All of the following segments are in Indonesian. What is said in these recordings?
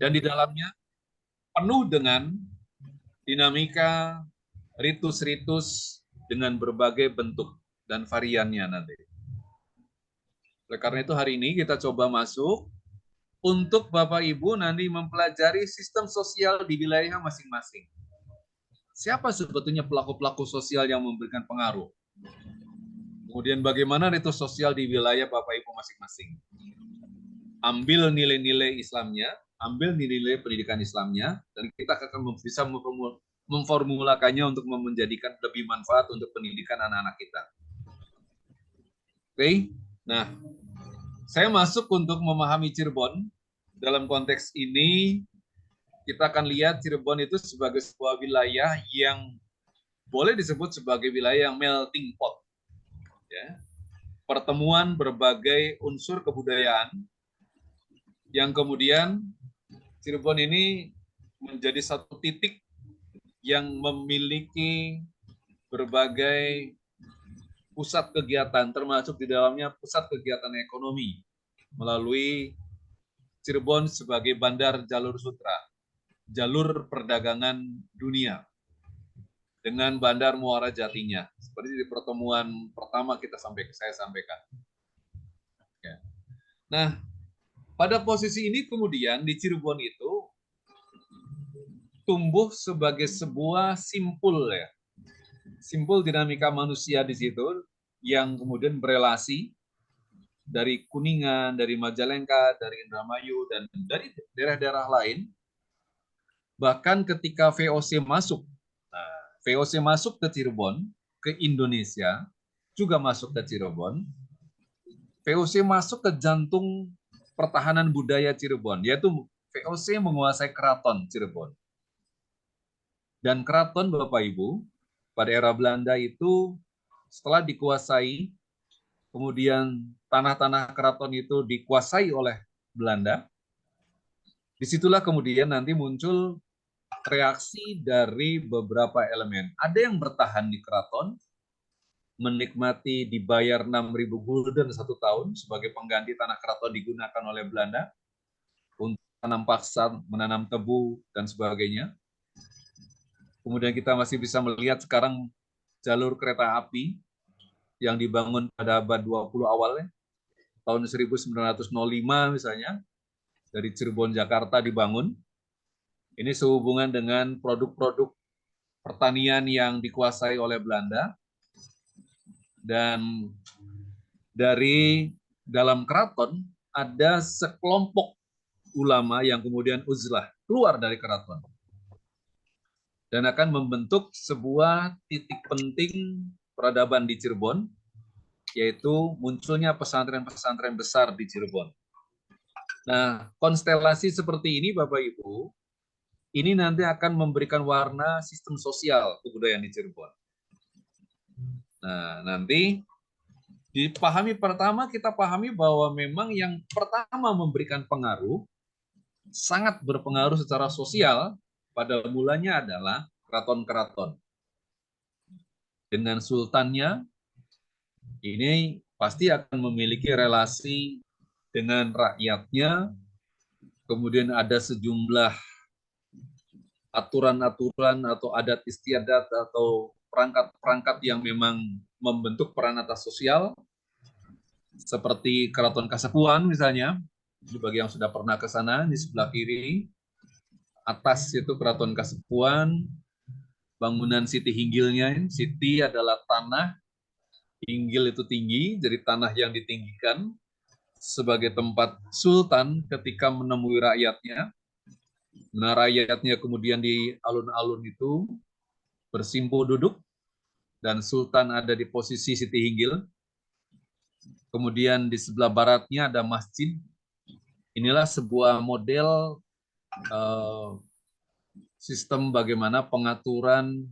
Dan di dalamnya penuh dengan dinamika, ritus-ritus dengan berbagai bentuk dan variannya nanti. Oleh karena itu hari ini kita coba masuk untuk Bapak Ibu nanti mempelajari sistem sosial di wilayah masing-masing. Siapa sebetulnya pelaku-pelaku sosial yang memberikan pengaruh? Kemudian bagaimana ritus sosial di wilayah Bapak Ibu masing-masing? Ambil nilai-nilai Islamnya, ambil nilai-nilai pendidikan Islamnya, dan kita akan bisa memformulakannya untuk menjadikan lebih manfaat untuk pendidikan anak-anak kita. Oke, nah saya masuk untuk memahami Cirebon. Dalam konteks ini, kita akan lihat Cirebon itu sebagai sebuah wilayah yang boleh disebut sebagai wilayah yang melting pot. Ya. Pertemuan berbagai unsur kebudayaan yang kemudian Cirebon ini menjadi satu titik yang memiliki berbagai pusat kegiatan, termasuk di dalamnya pusat kegiatan ekonomi melalui Cirebon sebagai bandar jalur sutra, jalur perdagangan dunia dengan bandar Muara Jatinya. Seperti di pertemuan pertama saya sampaikan. Ya. Nah, pada posisi ini kemudian di Cirebon itu tumbuh sebagai sebuah simpul ya. Simpul dinamika manusia di situ yang kemudian berelasi dari Kuningan, dari Majalengka, dari Indramayu, dan dari daerah-daerah lain. Bahkan ketika VOC masuk, VOC masuk ke Cirebon, ke Indonesia, juga masuk ke Cirebon, VOC masuk ke jantung pertahanan budaya Cirebon, yaitu VOC menguasai keraton Cirebon. Dan keraton Bapak Ibu, pada era Belanda itu setelah dikuasai, kemudian tanah-tanah keraton itu dikuasai oleh Belanda, disitulah kemudian nanti muncul reaksi dari beberapa elemen. Ada yang bertahan di keraton, menikmati dibayar 6.000 gulden 1 tahun sebagai pengganti tanah keraton digunakan oleh Belanda untuk tanam paksa, menanam tebu, dan sebagainya. Kemudian kita masih bisa melihat sekarang jalur kereta api yang dibangun pada abad 20 awalnya, tahun 1905 misalnya, dari Cirebon, Jakarta dibangun. Ini sehubungan dengan produk-produk pertanian yang dikuasai oleh Belanda. Dan dari dalam keraton ada sekelompok ulama yang kemudian uzlah, keluar dari keraton. Dan akan membentuk sebuah titik penting peradaban di Cirebon, yaitu munculnya pesantren-pesantren besar di Cirebon. Nah, konstelasi seperti ini Bapak Ibu, ini nanti akan memberikan warna sistem sosial kebudayaan di Cirebon. Nah, nanti dipahami pertama, kita pahami bahwa memang yang pertama memberikan pengaruh, sangat berpengaruh secara sosial, pada mulanya adalah keraton-keraton. Dengan sultannya, ini pasti akan memiliki relasi dengan rakyatnya, kemudian ada sejumlah aturan-aturan atau adat istiadat atau perangkat-perangkat yang memang membentuk peran atas sosial, seperti Keraton Kasepuhan misalnya, bagi yang sudah pernah ke sana, di sebelah kiri, atas itu Keraton Kasepuhan, bangunan Siti Hinggilnya. Siti adalah tanah, Hinggil itu tinggi, jadi tanah yang ditinggikan sebagai tempat sultan ketika menemui rakyatnya. Nah, rakyatnya kemudian di alun-alun itu bersimpuh duduk, dan sultan ada di posisi Siti Hinggil. Kemudian di sebelah baratnya ada masjid. Inilah sebuah model sistem bagaimana pengaturan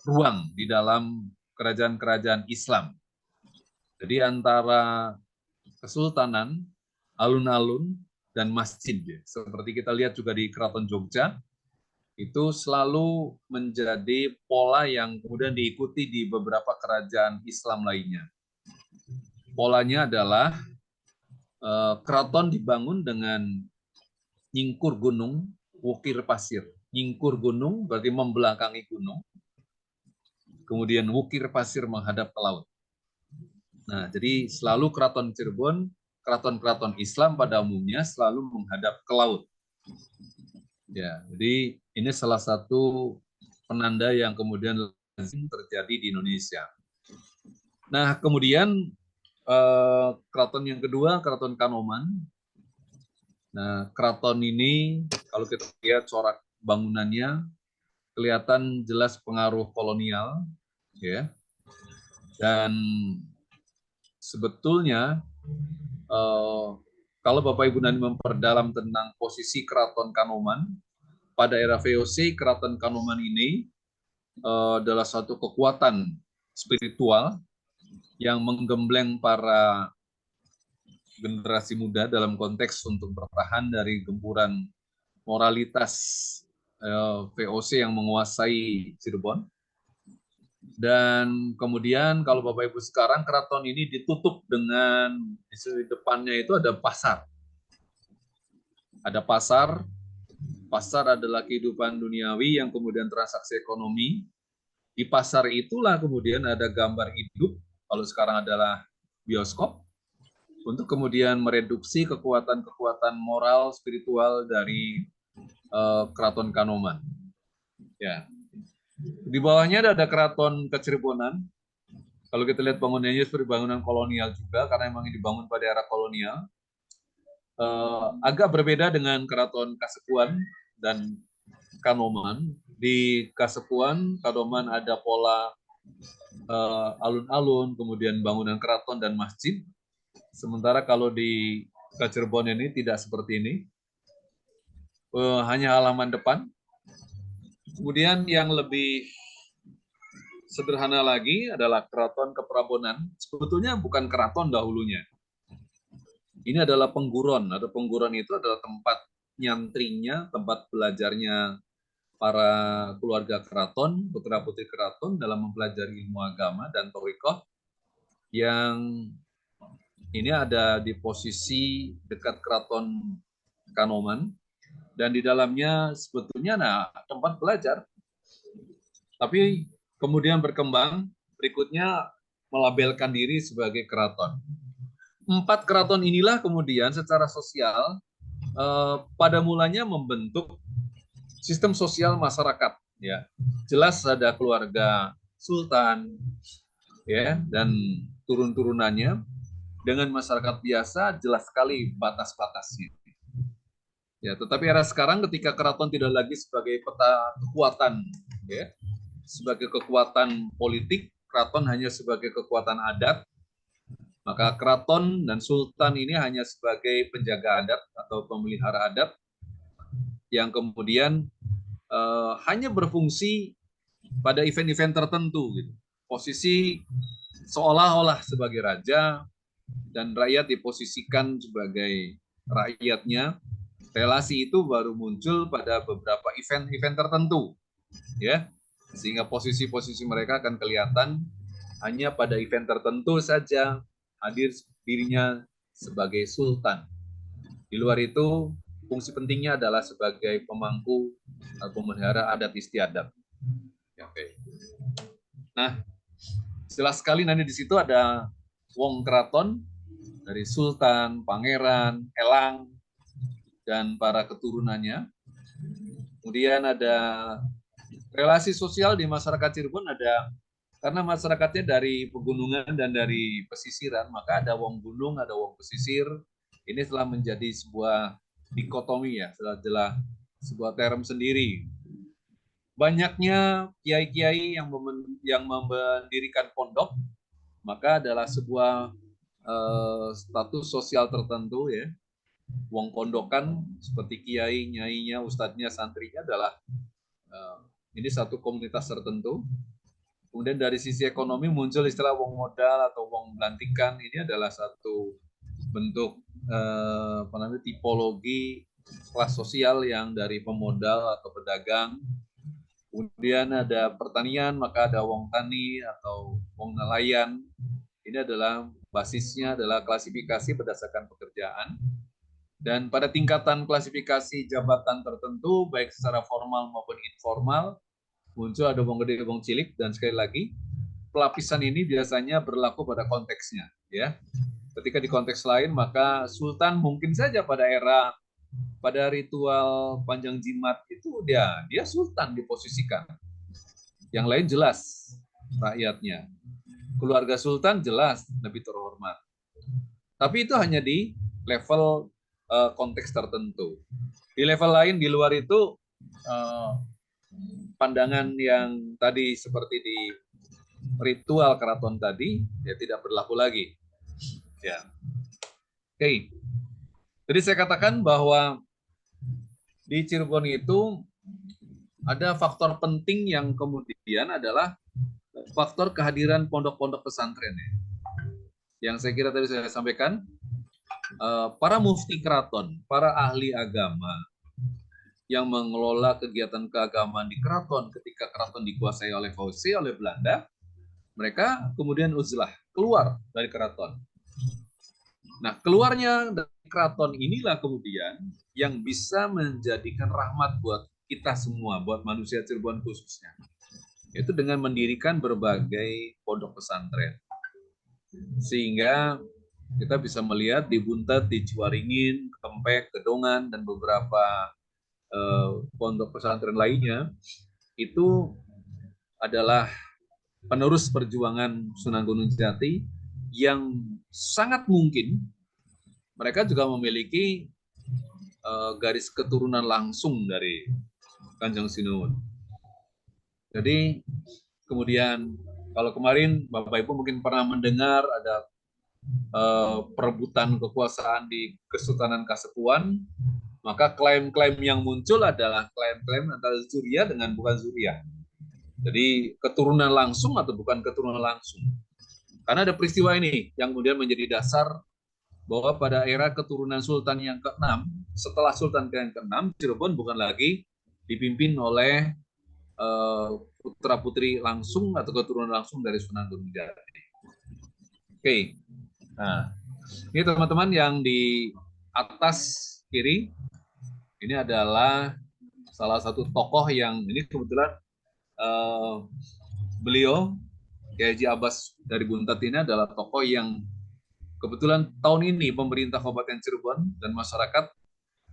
ruang di dalam kerajaan-kerajaan Islam. Jadi antara kesultanan, alun-alun, dan masjid. Seperti kita lihat juga di Keraton Jogja, itu selalu menjadi pola yang kemudian diikuti di beberapa kerajaan Islam lainnya. Polanya adalah keraton dibangun dengan nyingkur gunung, wukir pasir. Nyingkur gunung berarti membelakangi gunung, kemudian wukir pasir menghadap ke laut. Nah, jadi selalu keraton Cirebon, keraton-keraton Islam pada umumnya selalu menghadap ke laut. Ya, jadi ini salah satu penanda yang kemudian lazim terjadi di Indonesia. Nah, kemudian keraton yang kedua, Keraton Kanoman. Nah, keraton ini kalau kita lihat corak bangunannya kelihatan jelas pengaruh kolonial, ya. Dan sebetulnya kalau Bapak Ibu nanti memperdalam tentang posisi Keraton Kanoman pada era VOC, Keraton Kanoman ini adalah satu kekuatan spiritual yang menggembleng para generasi muda dalam konteks untuk bertahan dari gempuran moralitas VOC yang menguasai Cirebon. Dan kemudian kalau Bapak Ibu sekarang keraton ini ditutup dengan di depannya itu ada pasar. Ada pasar, pasar adalah kehidupan duniawi yang kemudian transaksi ekonomi. Di pasar itulah kemudian ada gambar hidup, kalau sekarang adalah bioskop, untuk kemudian mereduksi kekuatan-kekuatan moral, spiritual dari Keraton Kanoman. Ya. Di bawahnya ada Keraton Kecirebonan. Kalau kita lihat bangunannya seperti bangunan kolonial juga, karena memang dibangun pada era kolonial. Agak berbeda dengan Keraton Kasepuhan dan Kanoman. Di Kasepuhan, Kanoman ada pola alun-alun, kemudian bangunan keraton dan masjid. Sementara kalau di Cirebon ini tidak seperti ini. Hanya halaman depan. Kemudian yang lebih sederhana lagi adalah Keraton Keprabonan. Sebetulnya bukan keraton dahulunya. Ini adalah pengguron. Atau pengguron itu adalah tempat nyantrinya, tempat belajarnya para keluarga keraton, putra-putri keraton dalam mempelajari ilmu agama dan thariqah yang ini ada di posisi dekat Keraton Kanoman dan di dalamnya sebetulnya tempat belajar. Tapi kemudian berkembang berikutnya melabelkan diri sebagai keraton. 4 keraton inilah kemudian secara sosial pada mulanya membentuk sistem sosial masyarakat, ya. Jelas ada keluarga sultan, ya, dan turun-turunannya. Dengan masyarakat biasa jelas sekali batas-batasnya. Ya, tetapi era sekarang ketika keraton tidak lagi sebagai peta kekuatan, ya, sebagai kekuatan politik, keraton hanya sebagai kekuatan adat, maka keraton dan sultan ini hanya sebagai penjaga adat atau pemelihara adat yang kemudian hanya berfungsi pada event-event tertentu, gitu. Posisi seolah-olah sebagai raja dan rakyat diposisikan sebagai rakyatnya. Relasi itu baru muncul pada beberapa event-event tertentu, ya, sehingga posisi-posisi mereka akan kelihatan hanya pada event tertentu saja hadir dirinya sebagai sultan. Di luar itu fungsi pentingnya adalah sebagai pemangku atau pemelihara adat istiadat. Oke. Nah, jelas sekali nanti di situ ada wong keraton dari sultan, pangeran, elang, dan para keturunannya. Kemudian ada relasi sosial di masyarakat Cirebon ada karena masyarakatnya dari pegunungan dan dari pesisiran, maka ada wong gunung, ada wong pesisir. Ini telah menjadi sebuah dikotomi, ya, adalah sebuah term sendiri. Banyaknya kiai-kiai yang mendirikan pondok, maka adalah sebuah status sosial tertentu, ya. Wong pondokan seperti kiai, nyainya, ustadznya, santrinya adalah ini satu komunitas tertentu. Kemudian dari sisi ekonomi muncul istilah wong modal atau wong belantikan. Ini adalah satu bentuk tipologi kelas sosial yang dari pemodal atau pedagang. Kemudian ada pertanian, maka ada wong tani atau wong nelayan. Ini adalah basisnya adalah klasifikasi berdasarkan pekerjaan. Dan pada tingkatan klasifikasi jabatan tertentu, baik secara formal maupun informal, muncul ada wong gede, wong cilik, dan sekali lagi, pelapisan ini biasanya berlaku pada konteksnya. Ya, ketika di konteks lain, maka sultan mungkin saja pada ritual panjang jimat itu dia sultan diposisikan. Yang lain jelas rakyatnya. Keluarga sultan jelas lebih terhormat. Tapi itu hanya di level konteks tertentu. Di level lain di luar itu pandangan yang tadi seperti di ritual keraton tadi ya tidak berlaku lagi. Ya. Oke. Jadi saya katakan bahwa di Cirebon itu ada faktor penting yang kemudian adalah faktor kehadiran pondok-pondok pesantren. Yang saya kira tadi saya sampaikan, para mufti keraton, para ahli agama yang mengelola kegiatan keagamaan di keraton ketika keraton dikuasai oleh VOC, oleh Belanda, mereka kemudian uzlah, keluar dari keraton. Nah, keluarnya dari keraton inilah kemudian yang bisa menjadikan rahmat buat kita semua, buat manusia Cirebon khususnya. Itu dengan mendirikan berbagai pondok pesantren. Sehingga kita bisa melihat di Buntet, di Ciwaringin, Kempek, Gedongan, dan beberapa pondok pesantren lainnya, itu adalah penerus perjuangan Sunan Gunung Jati yang sangat mungkin mereka juga memiliki garis keturunan langsung dari Kanjeng Sinuhun. Jadi kemudian kalau kemarin Bapak Ibu mungkin pernah mendengar ada perebutan kekuasaan di Kesultanan Kasepuhan, maka klaim-klaim yang muncul adalah klaim-klaim antara Zuriah dengan bukan Zuriah. Jadi keturunan langsung atau bukan keturunan langsung. Karena ada peristiwa ini yang kemudian menjadi dasar bahwa pada era keturunan Sultan yang ke-6, setelah Sultan yang ke-6, Cirebon bukan lagi dipimpin oleh putra-putri langsung atau keturunan langsung dari Sunan Gunung Jati. Oke. Nah, ini teman-teman yang di atas kiri, ini adalah salah satu tokoh yang ini kebetulan beliau, Kiai Haji Abbas dari Buntet ini adalah tokoh yang kebetulan tahun ini pemerintah Kabupaten Cirebon dan masyarakat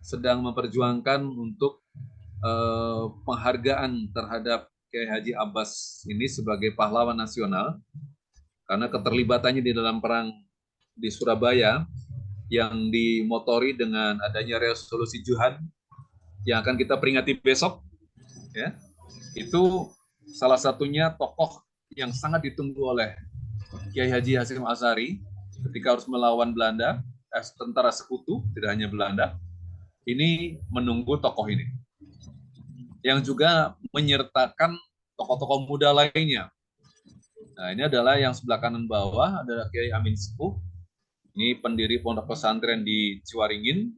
sedang memperjuangkan untuk penghargaan terhadap Kiai Haji Abbas ini sebagai pahlawan nasional karena keterlibatannya di dalam perang di Surabaya yang dimotori dengan adanya resolusi Juhan yang akan kita peringati besok, ya, itu salah satunya tokoh yang sangat ditunggu oleh Kiai Haji Hasyim Asy'ari ketika harus melawan Belanda, tentara sekutu, tidak hanya Belanda, ini menunggu tokoh ini. Yang juga menyertakan tokoh-tokoh muda lainnya. Nah, ini adalah yang sebelah kanan bawah, adalah Kiai Amin Sepuh. Ini pendiri pondok pesantren di Ciwaringin,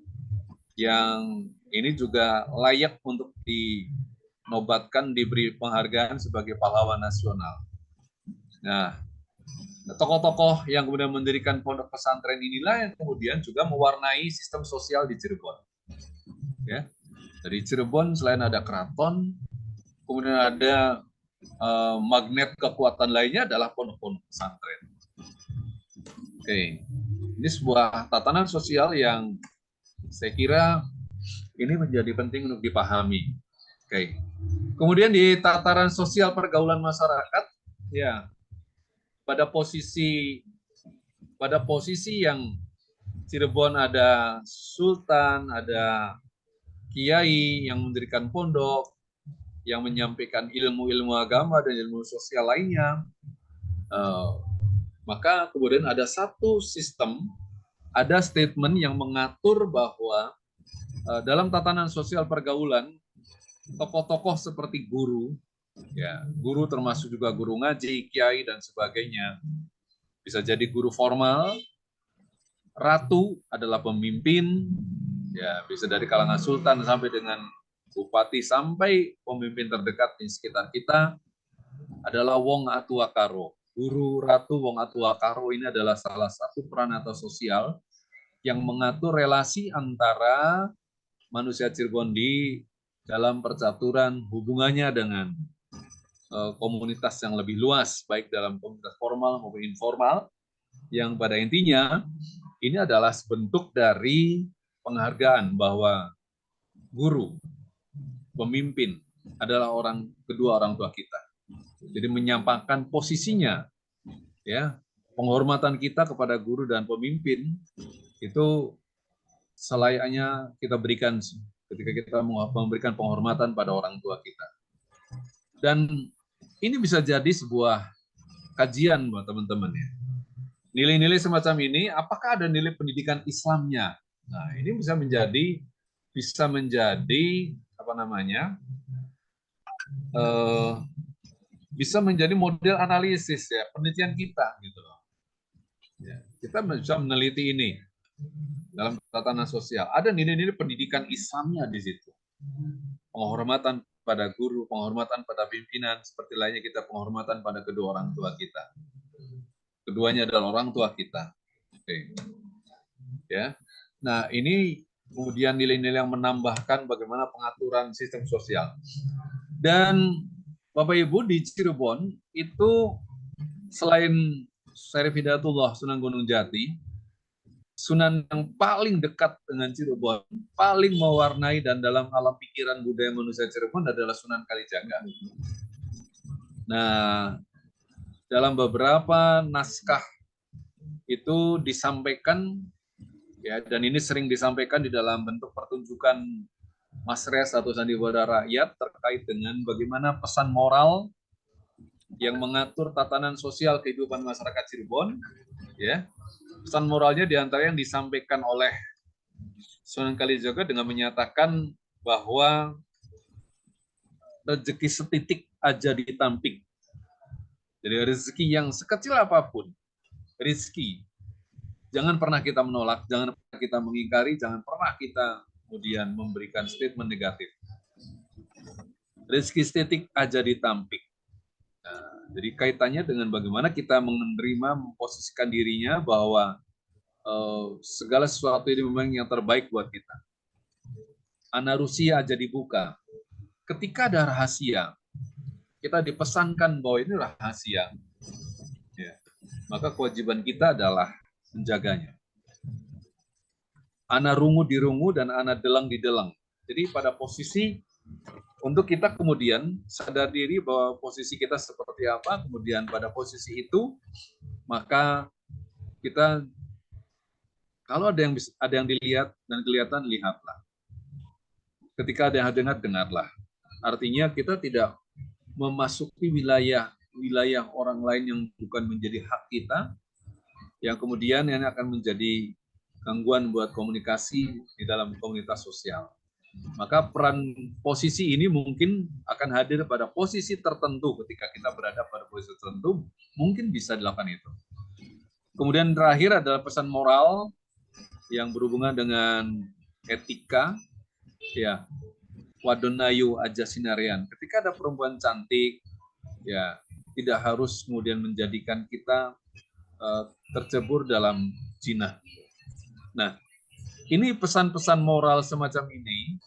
yang ini juga layak untuk dinobatkan, diberi penghargaan sebagai pahlawan nasional. Nah, tokoh-tokoh yang kemudian mendirikan pondok pesantren inilah yang kemudian juga mewarnai sistem sosial di Cirebon. Ya, dari Cirebon selain ada keraton, kemudian ada magnet kekuatan lainnya adalah pondok-pondok pesantren. Oke, ini sebuah tatanan sosial yang saya kira ini menjadi penting untuk dipahami. Oke, kemudian di tataran sosial pergaulan masyarakat, ya pada posisi yang Cirebon ada sultan, ada kiai yang mendirikan pondok, yang menyampaikan ilmu-ilmu agama dan ilmu sosial lainnya, maka kemudian ada satu sistem, ada statement yang mengatur bahwa dalam tatanan sosial pergaulan, tokoh-tokoh seperti guru, ya guru termasuk juga guru ngaji, kiai dan sebagainya, bisa jadi guru formal, ratu adalah pemimpin, ya bisa dari kalangan sultan sampai dengan bupati sampai pemimpin terdekat di sekitar kita adalah wong atua karo. Guru, ratu, wong atua karo ini adalah salah satu peranata sosial yang mengatur relasi antara manusia Cirebon di dalam percaturan hubungannya dengan komunitas yang lebih luas, baik dalam komunitas formal maupun informal, yang pada intinya ini adalah bentuk dari penghargaan bahwa guru, pemimpin adalah kedua orang tua kita. Jadi menyampaikan posisinya, ya, penghormatan kita kepada guru dan pemimpin itu selayaknya kita berikan ketika kita memberikan penghormatan pada orang tua kita. Dan ini bisa jadi sebuah kajian buat teman-teman ya. Nilai-nilai semacam ini, apakah ada nilai pendidikan Islamnya? Nah, ini bisa menjadi apa namanya? Bisa menjadi model analisis ya, penelitian kita gitu loh. Ya, kita bisa meneliti ini dalam tatanan sosial. Ada nilai-nilai pendidikan Islamnya di situ. Penghormatan pada guru, penghormatan pada pimpinan, seperti lainnya kita penghormatan pada kedua orang tua kita. Keduanya adalah orang tua kita. Oke. Ya. Nah, ini kemudian nilai-nilai yang menambahkan bagaimana pengaturan sistem sosial. Dan Bapak Ibu di Cirebon itu selain Syarif Hidayatullah Sunan Gunung Jati, Sunan yang paling dekat dengan Cirebon, paling mewarnai dan dalam alam pikiran budaya manusia Cirebon adalah Sunan Kalijaga. Nah, dalam beberapa naskah itu disampaikan, ya, dan ini sering disampaikan di dalam bentuk pertunjukan Mas Res atau sandiwara rakyat terkait dengan bagaimana pesan moral yang mengatur tatanan sosial kehidupan masyarakat Cirebon, ya. Pesan moralnya diantara yang disampaikan oleh Sunan Kalijaga dengan menyatakan bahwa rezeki setitik aja ditampik. Jadi rezeki yang sekecil apapun, rezeki, jangan pernah kita menolak, jangan pernah kita mengingkari, jangan pernah kita kemudian memberikan statement negatif. Rezeki setitik aja ditampik. Nah, jadi kaitannya dengan bagaimana kita menerima, memposisikan dirinya bahwa segala sesuatu ini memang yang terbaik buat kita. Ana Rusia aja dibuka. Ketika ada rahasia, kita dipesankan bahwa ini rahasia. Ya. Maka kewajiban kita adalah menjaganya. Ana rungu dirungu dan ana delang didelang. Jadi pada posisi untuk kita kemudian sadar diri bahwa posisi kita seperti apa, kemudian pada posisi itu maka kita kalau ada yang dilihat dan kelihatan, lihatlah. Ketika ada yang dengar, dengarlah. Artinya kita tidak memasuki wilayah orang lain yang bukan menjadi hak kita, yang kemudian ini akan menjadi gangguan buat komunikasi di dalam komunitas sosial. Maka peran posisi ini mungkin akan hadir pada posisi tertentu ketika kita berada pada posisi tertentu, mungkin bisa dilakukan itu. Kemudian terakhir adalah pesan moral yang berhubungan dengan etika, ya, wadonayu aja sinarian. Ketika ada perempuan cantik, ya, tidak harus kemudian menjadikan kita tercebur dalam zina. Nah, ini pesan-pesan moral semacam ini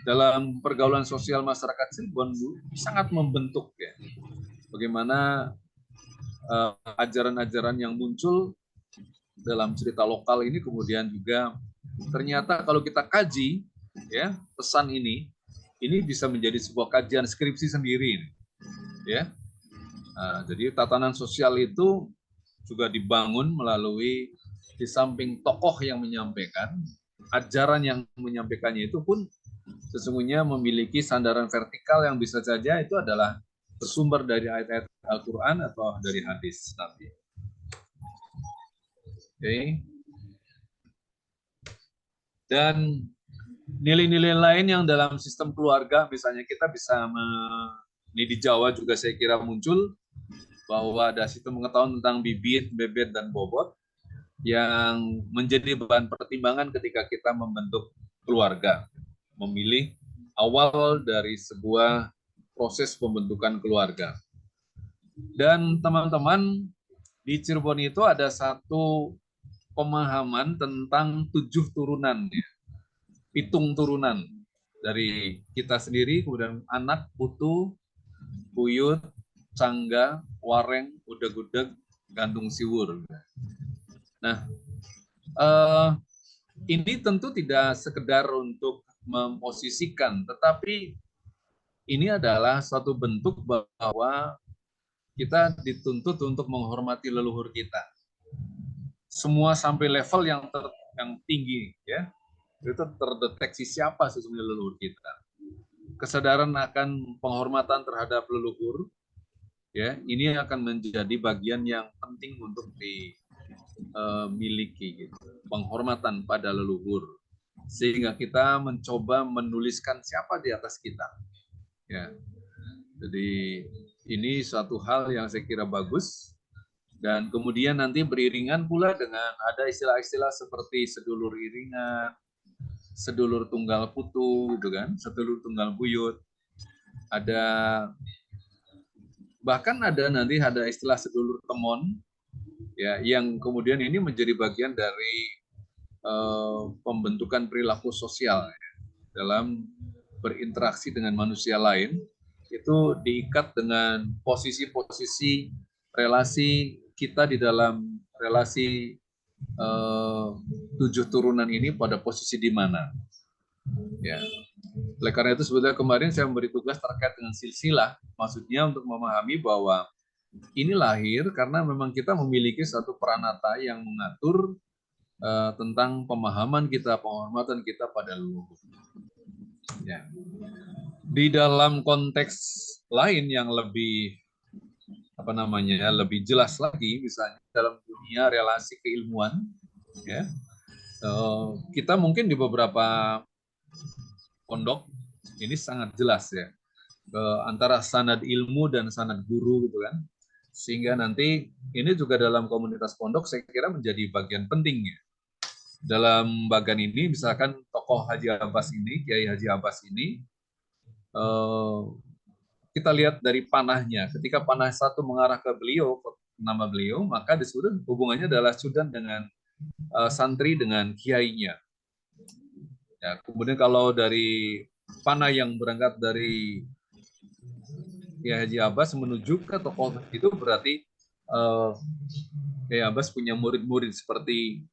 dalam pergaulan sosial masyarakat Cirebon sangat membentuk, ya, bagaimana ajaran-ajaran yang muncul dalam cerita lokal ini kemudian juga ternyata kalau kita kaji, ya, pesan ini bisa menjadi sebuah kajian skripsi sendiri, ya. Nah, jadi tatanan sosial itu juga dibangun melalui di samping tokoh yang menyampaikan, ajaran yang menyampaikannya itu pun sesungguhnya memiliki sandaran vertikal yang bisa saja itu adalah bersumber dari ayat-ayat Al-Quran atau dari hadis Nabi. Okay. Dan nilai-nilai lain yang dalam sistem keluarga, misalnya kita bisa, ini di Jawa juga saya kira muncul, bahwa ada sistem pengetahuan tentang bibit, bebet, dan bobot yang menjadi bahan pertimbangan ketika kita membentuk keluarga, memilih awal dari sebuah proses pembentukan keluarga. Dan teman-teman, di Cirebon itu ada satu pemahaman tentang 7 turunan, ya. Pitung turunan dari kita sendiri, kemudian anak, putu, buyut, cangga, wareng, udeg-udeg, gandung siwur. Nah, ini tentu tidak sekedar untuk memposisikan, tetapi ini adalah suatu bentuk bahwa kita dituntut untuk menghormati leluhur kita. Semua sampai level yang tinggi, ya, itu terdeteksi siapa sesungguhnya leluhur kita. Kesadaran akan penghormatan terhadap leluhur, ya, ini akan menjadi bagian yang penting untuk dimiliki, gitu. Penghormatan pada leluhur, sehingga kita mencoba menuliskan siapa di atas kita, ya. Jadi ini suatu hal yang saya kira bagus. Dan kemudian nanti beriringan pula dengan ada istilah-istilah seperti sedulur iringan, sedulur tunggal putu, gitu kan, sedulur tunggal buyut. Bahkan ada nanti ada istilah sedulur temon, ya, yang kemudian ini menjadi bagian dari pembentukan perilaku sosial, ya, dalam berinteraksi dengan manusia lain. Itu diikat dengan posisi-posisi relasi kita di dalam relasi 7 turunan ini pada posisi di mana, ya. Oleh karena itu sebetulnya kemarin saya memberi tugas terkait dengan silsilah, maksudnya untuk memahami bahwa ini lahir karena memang kita memiliki satu peranata yang mengatur tentang pemahaman kita, penghormatan kita pada leluhur. Ya. Di dalam konteks lain yang lebih lebih jelas lagi, misalnya dalam dunia relasi keilmuan, ya, kita mungkin di beberapa pondok ini sangat jelas, ya, antara sanad ilmu dan sanad guru, gitu kan, sehingga nanti ini juga dalam komunitas pondok saya kira menjadi bagian penting, ya. Dalam bagian ini misalkan tokoh Haji Abbas ini, Kiai Haji Abbas ini, kita lihat dari panahnya. Ketika panah satu mengarah ke beliau, nama beliau, maka disebut hubungannya adalah sudan dengan santri dengan kiainya. Ya, kemudian kalau dari panah yang berangkat dari Kiai Haji Abbas menuju ke tokoh itu berarti Kiai Abbas punya murid-murid seperti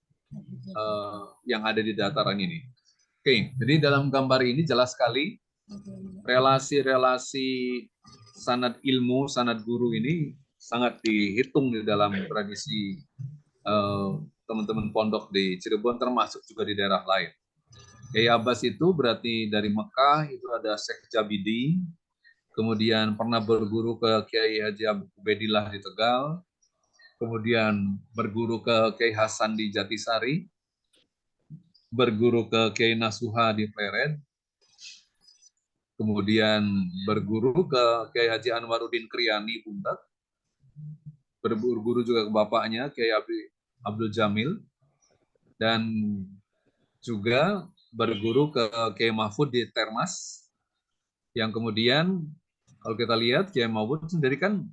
yang ada di dataran ini. Oke, jadi dalam gambar ini jelas sekali relasi-relasi sanad ilmu, sanad guru ini sangat dihitung di dalam tradisi teman-teman pondok di Cirebon, termasuk juga di daerah lain. Kiai Abbas itu berarti dari Mekah, itu ada Syekh Jabidi, kemudian pernah berguru ke Kiai Haji Ubedillah di Tegal, kemudian berguru ke Kiai Hasan di Jatisari, berguru ke Kiai Nasuha di Pleret, kemudian berguru ke Kiai Haji Anwaruddin Kriani Buntat, berguru juga ke bapaknya Kiai Abdul Jamil, dan juga berguru ke Kiai Mahfud di Termas, yang kemudian kalau kita lihat Kiai Mahfud sendiri kan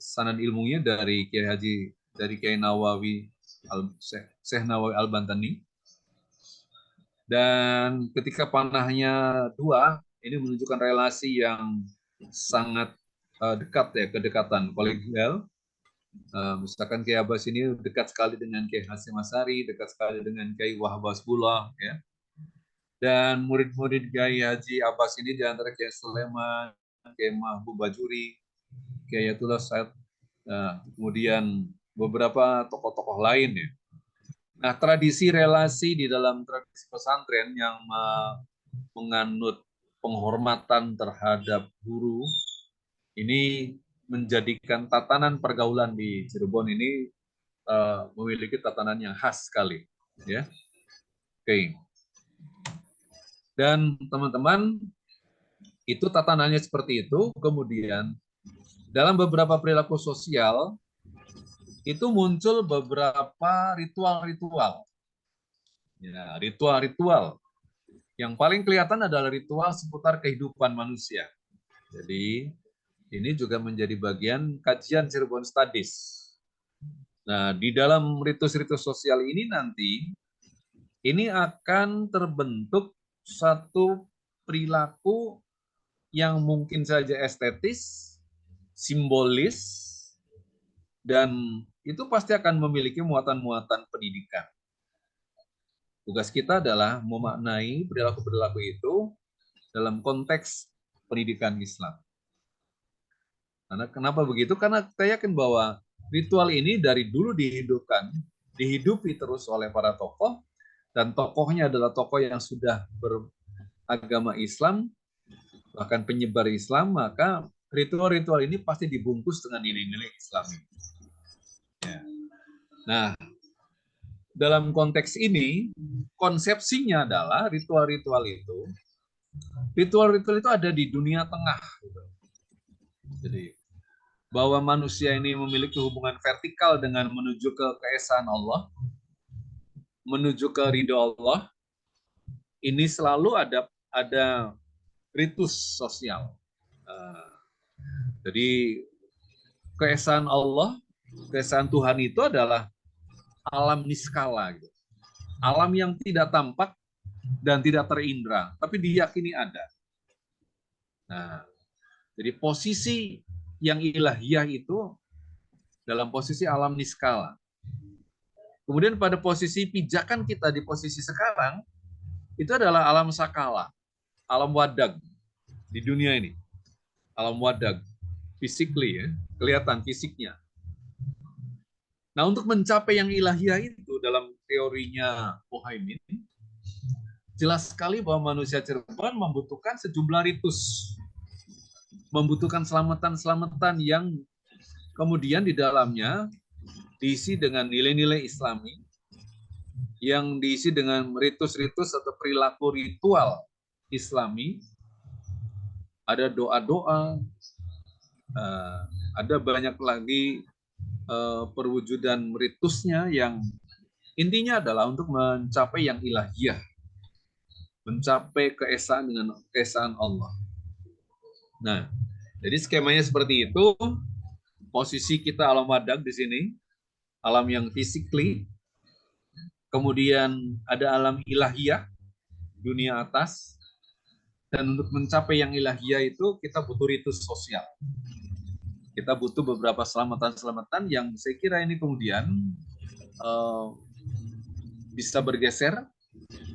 sanad ilmunya dari Kiai Nawawi Syekh Nawawi Al-Bantani, dan ketika panahnya dua, ini menunjukkan relasi yang sangat dekat, ya, kedekatan kolegial. Misalkan Kiai Abbas ini dekat sekali dengan Kiai Hasyim Asy'ari, dekat sekali dengan Kiai Wahab Hasbullah, ya. Dan murid-murid Kiai Haji Abbas ini diantara Kiai Sulaiman, Kiai Mahbub Bajuri, Kiai Ayatullah Said, kemudian beberapa tokoh-tokoh lain, ya. Nah, tradisi relasi di dalam tradisi pesantren yang menganut penghormatan terhadap guru ini menjadikan tatanan pergaulan di Cirebon ini memiliki tatanan yang khas sekali, ya. Oke. Dan teman-teman, itu tatanannya seperti itu. Kemudian dalam beberapa perilaku sosial itu muncul beberapa ritual-ritual. Ya, ritual-ritual. Yang paling kelihatan adalah ritual seputar kehidupan manusia. Jadi ini juga menjadi bagian kajian Cirebon Studies. Nah, di dalam ritus-ritus sosial ini nanti, ini akan terbentuk satu perilaku yang mungkin saja estetis, simbolis, dan itu pasti akan memiliki muatan-muatan pendidikan. Tugas kita adalah memaknai perilaku-perilaku itu dalam konteks pendidikan Islam. Karena kenapa begitu? Karena kita yakin bahwa ritual ini dari dulu dihidupi terus oleh para tokoh, dan tokohnya adalah tokoh yang sudah beragama Islam, bahkan penyebar Islam, maka ritual-ritual ini pasti dibungkus dengan nilai-nilai Islam. Ya. Nah, dalam konteks ini, konsepsinya adalah ritual-ritual itu ada di dunia tengah. Jadi, bahwa manusia ini memiliki hubungan vertikal dengan menuju ke keesaan Allah, menuju ke ridho Allah, ini selalu ada ritus sosial. Jadi keesaan Allah, keesaan Tuhan itu adalah alam niskala, gitu. Alam yang tidak tampak dan tidak terindra, tapi diyakini ada. Nah, jadi posisi yang ilahiyah itu dalam posisi alam niskala. Kemudian pada posisi pijakan kita di posisi sekarang, itu adalah alam sakala, alam wadag di dunia ini. Alam wadag, physically ya, kelihatan fisiknya. Nah, untuk mencapai yang ilahiyah itu dalam teorinya Muhaimin, jelas sekali bahwa manusia Cirebon membutuhkan sejumlah ritus, membutuhkan selamatan-selamatan yang kemudian di dalamnya diisi dengan nilai-nilai Islami, yang diisi dengan ritus-ritus atau perilaku ritual Islami, ada doa-doa, ada banyak lagi perwujudan ritusnya yang intinya adalah untuk mencapai yang ilahiyah, mencapai keesaan dengan keesaan Allah. Nah, jadi skemanya seperti itu. Posisi kita alam wadag di sini, alam yang physically, kemudian ada alam ilahiyah, dunia atas, dan untuk mencapai yang ilahiyah itu kita butuh ritus sosial. Kita butuh beberapa selamatan-selamatan yang saya kira ini kemudian bisa bergeser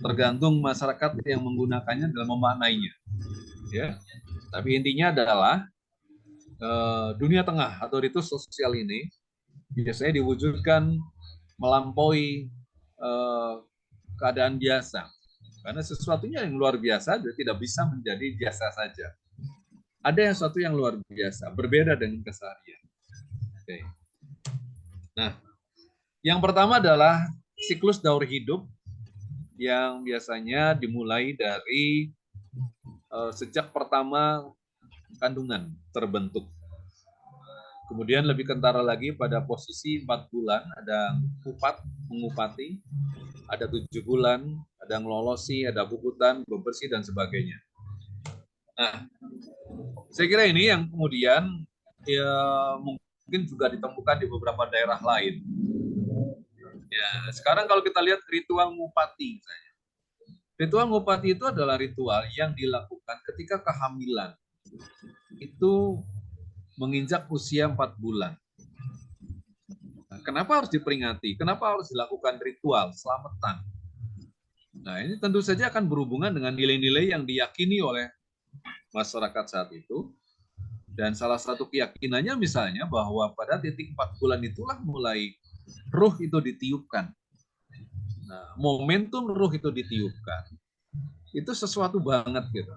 tergantung masyarakat yang menggunakannya dalam memaknainya. Ya, tapi intinya adalah dunia tengah atau ritus sosial ini biasanya diwujudkan melampaui keadaan biasa. Karena sesuatunya yang luar biasa tidak bisa menjadi biasa saja. Ada yang sesuatu yang luar biasa, berbeda dengan keseharian. Oke. Nah, yang pertama adalah siklus daur hidup yang biasanya dimulai dari sejak pertama kandungan terbentuk. Kemudian lebih kentara lagi pada posisi 4 bulan, ada mengupati, ada 7 bulan, ada ngelolosi, ada puputan, bebersih, dan sebagainya. Nah, saya kira ini yang kemudian ya mungkin juga ditemukan di beberapa daerah lain. Ya, sekarang kalau kita lihat ritual ngupati misalnya. Ritual ngupati itu adalah ritual yang dilakukan ketika kehamilan. Itu menginjak usia 4 bulan. Nah, kenapa harus diperingati? Kenapa harus dilakukan ritual selamatan? Nah, ini tentu saja akan berhubungan dengan nilai-nilai yang diyakini oleh masyarakat saat itu. Dan salah satu keyakinannya misalnya bahwa pada titik 4 bulan itulah mulai ruh itu ditiupkan. Nah, momentum ruh itu ditiupkan. Itu sesuatu banget gitu.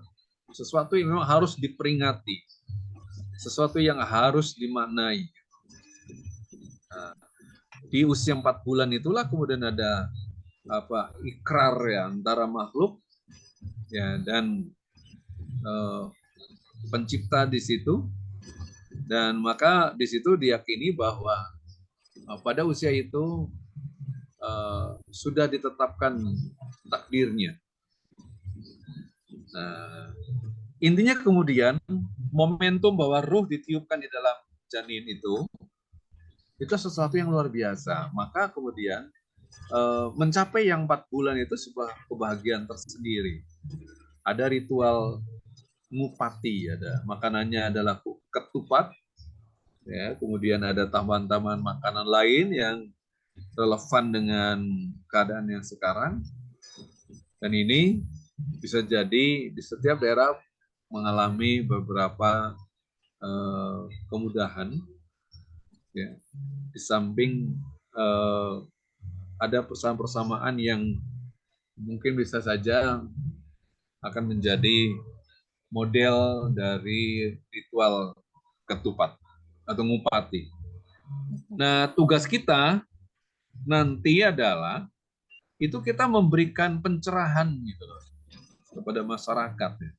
Sesuatu yang memang harus diperingati. Sesuatu yang harus dimaknai. Nah, di usia 4 bulan itulah kemudian ada ikrar ya antara makhluk ya dan pencipta di situ, dan maka di situ diyakini bahwa pada usia itu sudah ditetapkan takdirnya. Nah, intinya kemudian momentum bahwa ruh ditiupkan di dalam janin itu Itu sesuatu yang luar biasa. Maka kemudian mencapai yang 4 bulan itu sebuah kebahagiaan tersendiri. Ada ritual ngupati, ada makanannya adalah ketupat, ya, kemudian ada tambahan-tambahan makanan lain yang relevan dengan keadaan yang sekarang. Dan ini bisa jadi di setiap daerah mengalami beberapa kemudahan, ya. Di samping ada persamaan-persamaan yang mungkin bisa saja akan menjadi model dari ritual ketupat atau ngupati. Nah, tugas kita nanti adalah itu kita memberikan pencerahan gitu loh kepada masyarakat, ya,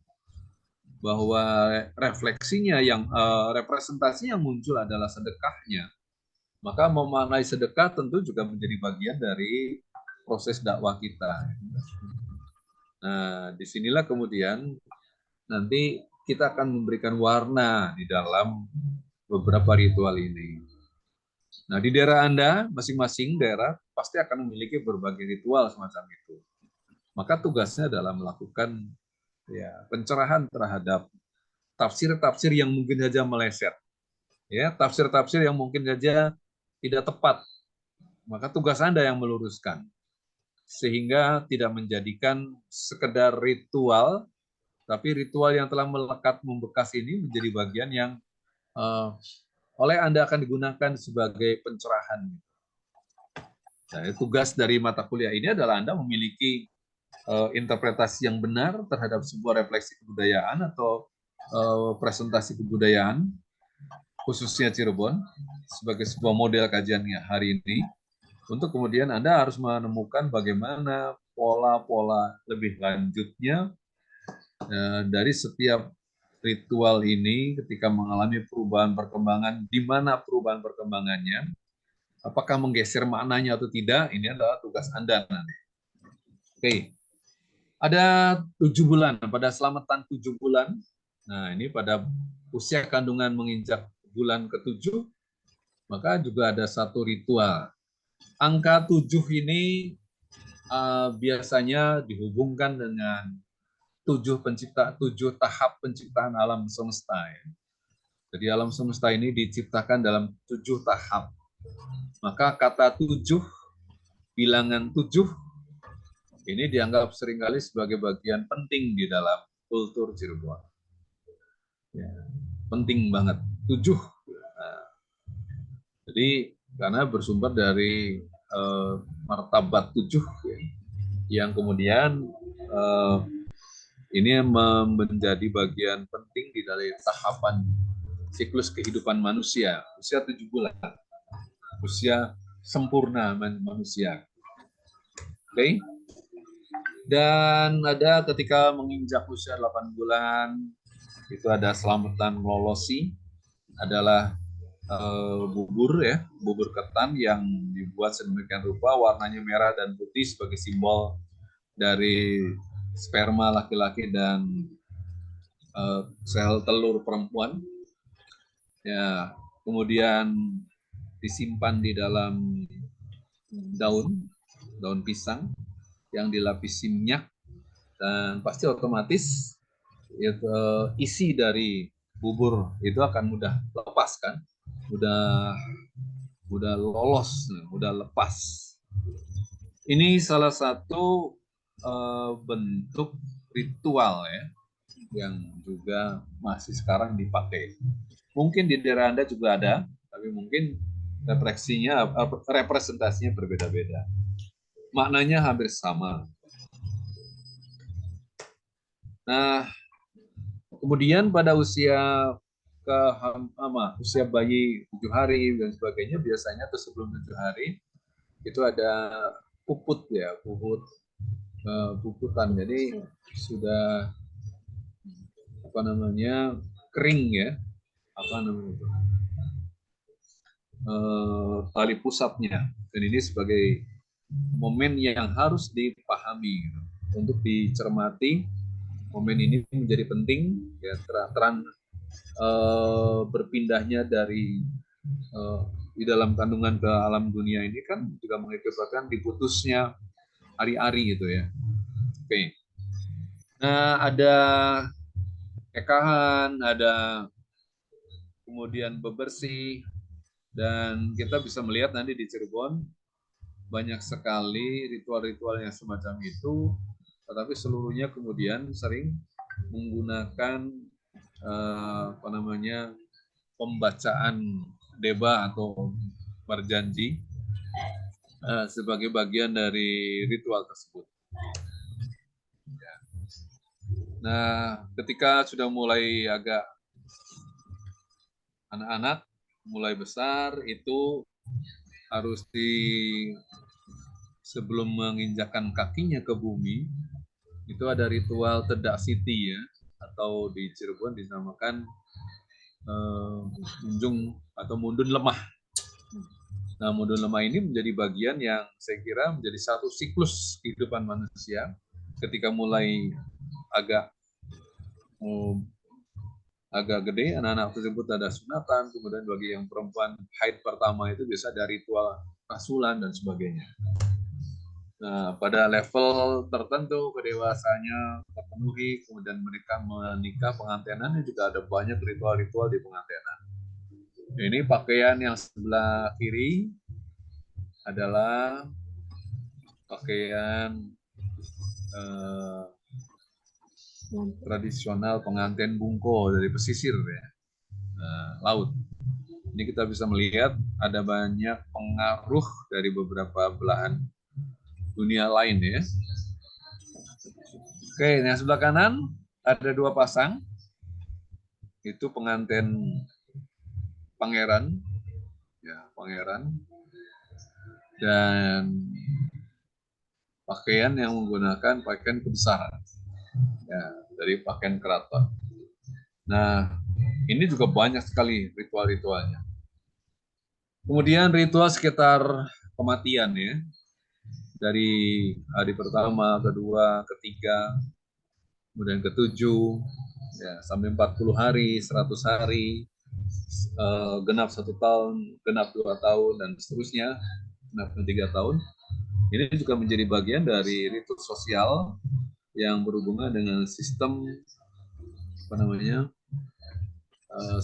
bahwa refleksinya yang representasi yang muncul adalah sedekahnya. Maka memaknai sedekah tentu juga menjadi bagian dari proses dakwah kita. Nah, disinilah kemudian nanti kita akan memberikan warna di dalam beberapa ritual ini. Nah, di daerah Anda, masing-masing daerah pasti akan memiliki berbagai ritual semacam itu. Maka tugasnya adalah melakukan, ya, pencerahan terhadap tafsir-tafsir yang mungkin saja meleset, ya, tafsir-tafsir yang mungkin saja tidak tepat. Maka tugas Anda yang meluruskan, sehingga tidak menjadikan sekedar ritual, tapi ritual yang telah melekat membekas ini menjadi bagian yang oleh Anda akan digunakan sebagai pencerahan. Nah, tugas dari mata kuliah ini adalah Anda memiliki interpretasi yang benar terhadap sebuah refleksi kebudayaan atau presentasi kebudayaan, khususnya Cirebon, sebagai sebuah model kajiannya hari ini, untuk kemudian Anda harus menemukan bagaimana pola-pola lebih lanjutnya dari setiap ritual ini ketika mengalami perubahan perkembangan, di mana perubahan perkembangannya, apakah menggeser maknanya atau tidak, ini adalah tugas Anda nanti. Oke, ada 7 bulan, pada selamatan 7 bulan, nah ini pada usia kandungan menginjak bulan ke-7, maka juga ada satu ritual. Angka 7 ini biasanya dihubungkan dengan 7 tahap penciptaan alam semesta. Ya. Jadi alam semesta ini diciptakan dalam 7 tahap. Maka kata 7, bilangan 7, ini dianggap seringkali sebagai bagian penting di dalam kultur Cirebon. Ya, penting banget. 7. Nah, jadi karena bersumber dari martabat 7, ya, yang kemudian ini menjadi bagian penting di dalam tahapan siklus kehidupan manusia. Usia 7 bulan. Usia sempurna manusia. Oke. Dan ada ketika menginjak usia 8 bulan, itu ada selamatan melolosi, adalah bubur, ya, bubur ketan yang dibuat sedemikian rupa, warnanya merah dan putih sebagai simbol dari sperma laki-laki dan sel telur perempuan. Ya, kemudian disimpan di dalam daun pisang yang dilapisi minyak, dan pasti otomatis itu, isi dari bubur itu akan mudah lepas, kan, mudah lolos, mudah lepas. Ini salah satu bentuk ritual, ya, yang juga masih sekarang dipakai. Mungkin di daerah Anda juga ada, tapi mungkin representasinya berbeda-beda. Maknanya hampir sama. Nah, kemudian pada usia usia bayi 7 hari dan sebagainya, biasanya atau sebelum 7 hari itu ada puput, ya, puputan. Jadi sudah kering, ya, tali pusatnya. Dan ini sebagai momen yang harus dipahami, gitu, untuk dicermati. Momen ini menjadi penting, ya, berpindahnya dari di dalam kandungan ke alam dunia ini kan juga mengakibatkan diputusnya ari-ari gitu ya. Oke. Nah, ada ekahan, ada kemudian bebersih, dan kita bisa melihat nanti di Cirebon banyak sekali ritual-ritual yang semacam itu, tetapi seluruhnya kemudian sering menggunakan apa namanya, pembacaan deba atau berjanji sebagai bagian dari ritual tersebut. Nah, ketika sudah mulai agak anak-anak, mulai besar, itu harus sebelum menginjakkan kakinya ke bumi, itu ada ritual Tedak Siti ya, atau di Cirebon dinamakan munjung atau mundun lemah. Nah, mundun lemah ini menjadi bagian yang saya kira menjadi satu siklus kehidupan manusia. Ketika mulai agak gede, anak-anak tersebut ada sunatan, kemudian bagi yang perempuan haid pertama itu bisa ada ritual rasulan dan sebagainya. Nah, pada level tertentu kedewasaannya terpenuhi, kemudian mereka menikah, pengantinannya juga ada banyak ritual-ritual di pengantinan. Ini pakaian yang sebelah kiri adalah pakaian tradisional pengantin bungko dari pesisir ya, laut. Ini kita bisa melihat ada banyak pengaruh dari beberapa belahan dunia lain ya. Oke, yang sebelah kanan ada dua pasang. Itu pengantin pangeran, ya pangeran, dan pakaian yang menggunakan pakaian kebesaran, ya dari pakaian keraton. Nah, ini juga banyak sekali ritual-ritualnya. Kemudian ritual sekitar kematian ya, dari hari pertama, kedua, ketiga, kemudian ketujuh, ya, sampai 40 hari, 100 hari, genap 1 tahun, genap 2 tahun, dan seterusnya, genap 3 tahun. Ini juga menjadi bagian dari ritus sosial yang berhubungan dengan sistem apa namanya,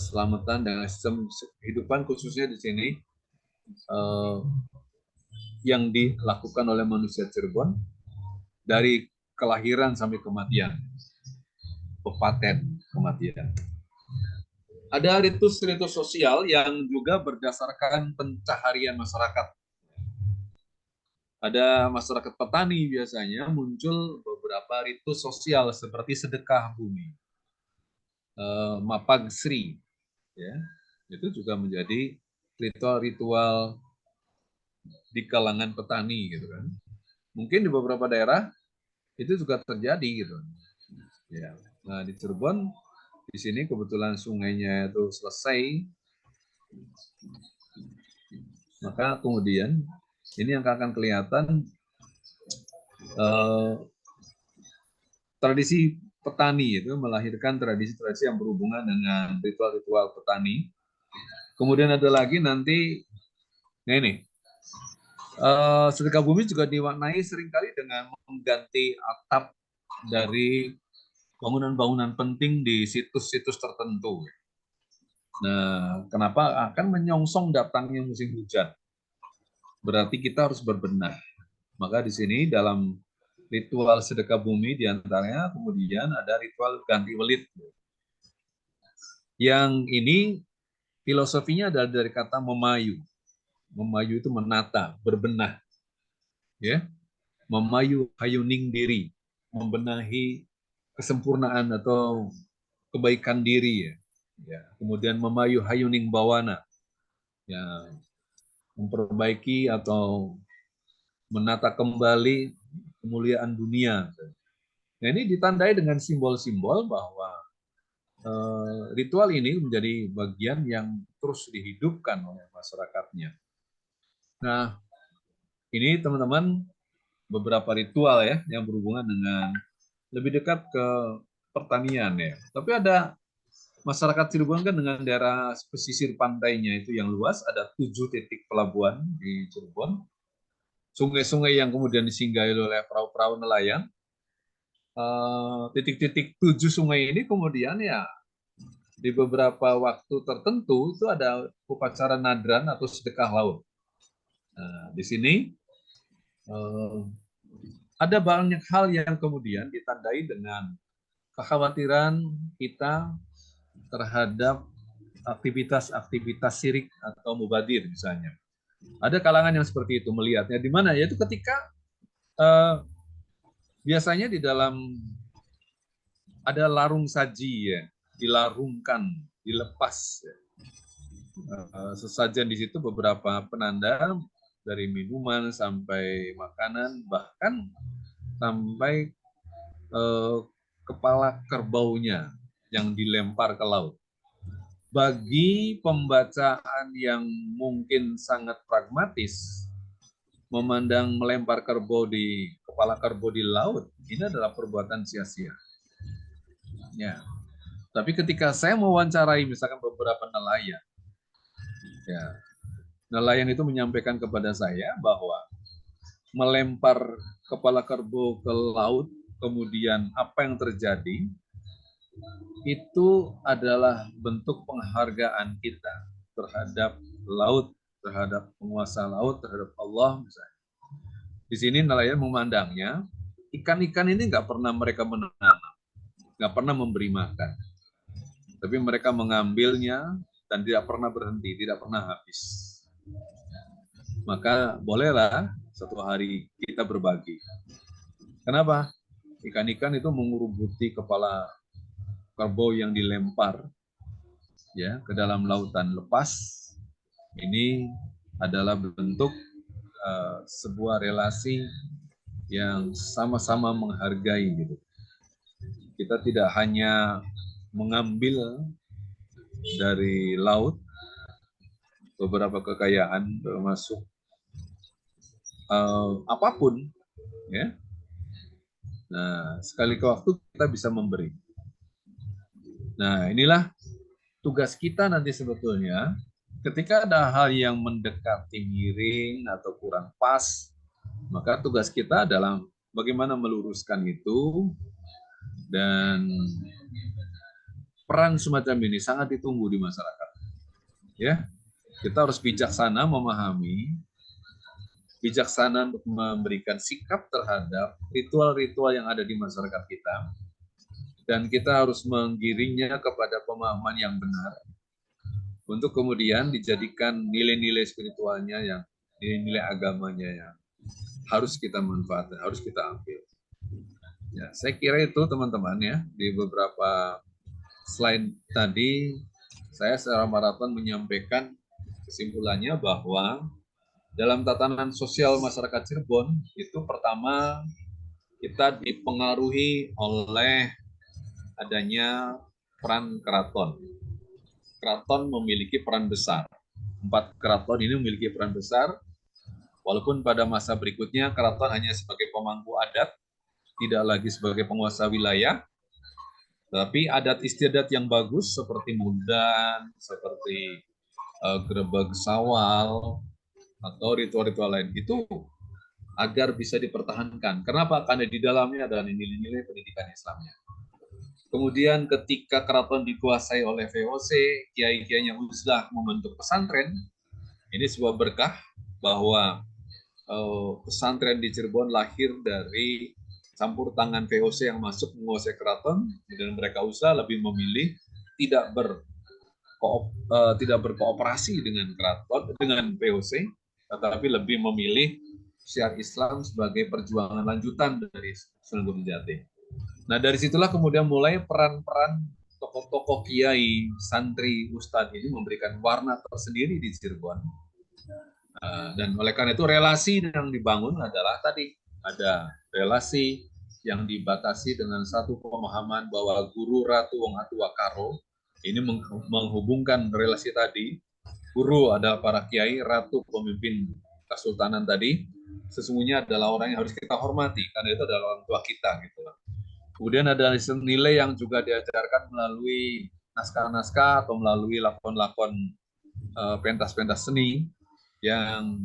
selamatan dan sistem kehidupan khususnya di sini yang dilakukan oleh manusia Cirebon dari kelahiran sampai kematian, pepaten kematian. Ada ritus-ritus sosial yang juga berdasarkan pencaharian masyarakat. Ada masyarakat petani biasanya muncul beberapa ritus sosial seperti sedekah bumi, mapag sri, ya, itu juga menjadi ritual-ritual di kalangan petani gitu kan. Mungkin di beberapa daerah itu juga terjadi gitu. Ya. Nah, di Cirebon di sini kebetulan sungainya itu selesai, maka kemudian ini yang akan kelihatan tradisi petani itu melahirkan tradisi-tradisi yang berhubungan dengan ritual-ritual petani. Kemudian ada lagi nanti, nah ini, sedekah bumi juga diwarnai seringkali dengan mengganti atap dari bangunan-bangunan penting di situs-situs tertentu. Nah, kenapa? Akan menyongsong datangnya musim hujan. Berarti kita harus berbenah. Maka di sini dalam ritual sedekah bumi diantaranya kemudian ada ritual ganti welit. Yang ini filosofinya adalah dari kata memayu. Memayu itu menata, berbenah. Ya, memayu hayuning diri, membenahi kesempurnaan atau kebaikan diri ya. Ya, kemudian memayu hayuning bawana, ya, memperbaiki atau menata kembali kemuliaan dunia. Nah, ini ditandai dengan simbol-simbol bahwa ritual ini menjadi bagian yang terus dihidupkan oleh masyarakatnya. Nah, ini teman-teman beberapa ritual ya yang berhubungan dengan lebih dekat ke pertanian ya. Tapi ada masyarakat Cirebon kan dengan daerah pesisir pantainya itu yang luas, ada 7 titik pelabuhan di Cirebon, sungai-sungai yang kemudian disinggahi oleh perahu-perahu nelayan. Titik-titik 7 sungai ini kemudian ya di beberapa waktu tertentu itu ada upacara nadran atau sedekah laut. Nah, di sini ada banyak hal yang kemudian ditandai dengan kekhawatiran kita terhadap aktivitas-aktivitas syirik atau mubadir misalnya. Ada kalangan yang seperti itu melihatnya di mana yaitu ketika biasanya di dalam ada larung saji ya, dilarungkan, dilepas ya. Sesajen di situ beberapa penanda dari minuman sampai makanan bahkan sampai kepala kerbaunya yang dilempar ke laut. Bagi pembacaan yang mungkin sangat pragmatis, memandang melempar kepala kerbau di laut, ini adalah perbuatan sia-sia. Ya. Tapi ketika saya mewawancarai misalkan beberapa nelayan, ya, nelayan itu menyampaikan kepada saya bahwa melempar kepala kerbau ke laut, kemudian apa yang terjadi, itu adalah bentuk penghargaan kita terhadap laut, terhadap penguasa laut, terhadap Allah misalnya. Di sini nelayan memandangnya, ikan-ikan ini nggak pernah mereka menanam, nggak pernah memberi makan. Tapi mereka mengambilnya dan tidak pernah berhenti, tidak pernah habis. Maka bolehlah satu hari kita berbagi. Kenapa? Ikan-ikan itu mengurubuti kepala kerbau yang dilempar ya ke dalam lautan lepas. Ini adalah bentuk sebuah relasi yang sama-sama menghargai gitu. Kita tidak hanya mengambil dari laut beberapa kekayaan termasuk apapun ya. Nah, sekali ke waktu kita bisa memberi. Nah, inilah tugas kita nanti sebetulnya ketika ada hal yang mendekati miring atau kurang pas, maka tugas kita adalah bagaimana meluruskan itu, dan peran semacam ini sangat ditunggu di masyarakat. Ya, kita harus bijaksana memahami, bijaksana untuk memberikan sikap terhadap ritual-ritual yang ada di masyarakat kita, dan kita harus menggiringnya kepada pemahaman yang benar untuk kemudian dijadikan nilai-nilai spiritualnya, yang nilai-nilai agamanya yang harus kita manfaatkan, harus kita ambil. Ya, saya kira itu teman-teman ya, di beberapa slide tadi saya secara maraton menyampaikan kesimpulannya bahwa dalam tatanan sosial masyarakat Cirebon itu pertama kita dipengaruhi oleh adanya peran keraton. Keraton memiliki peran besar. 4 keraton ini memiliki peran besar, walaupun pada masa berikutnya keraton hanya sebagai pemangku adat, tidak lagi sebagai penguasa wilayah, tapi adat istiadat yang bagus seperti mundan, seperti gerebek sawal, atau ritual-ritual lain itu agar bisa dipertahankan. Kenapa? Karena di dalamnya ada nilai-nilai pendidikan Islamnya. Kemudian ketika keraton dikuasai oleh VOC, kiai-kiainya uzlah membentuk pesantren, ini sebuah berkah bahwa pesantren di Cirebon lahir dari campur tangan VOC yang masuk menguasai keraton, dan mereka uzlah lebih memilih tidak berkooperasi dengan keraton, dengan VOC, tetapi lebih memilih syiar Islam sebagai perjuangan lanjutan dari Sunan Gunung Jati. Nah, dari situlah kemudian mulai peran-peran tokoh-tokoh kiai, santri, ustadz ini memberikan warna tersendiri di Cirebon. Dan oleh karena itu relasi yang dibangun adalah tadi ada relasi yang dibatasi dengan satu pemahaman bahwa guru ratu wong atua karo, ini menghubungkan relasi tadi. Guru adalah para kiai, ratu pemimpin kesultanan tadi, sesungguhnya adalah orang yang harus kita hormati karena itu adalah orang tua kita gitu. Kemudian ada nilai yang juga diajarkan melalui naskah-naskah atau melalui lakon-lakon pentas-pentas seni yang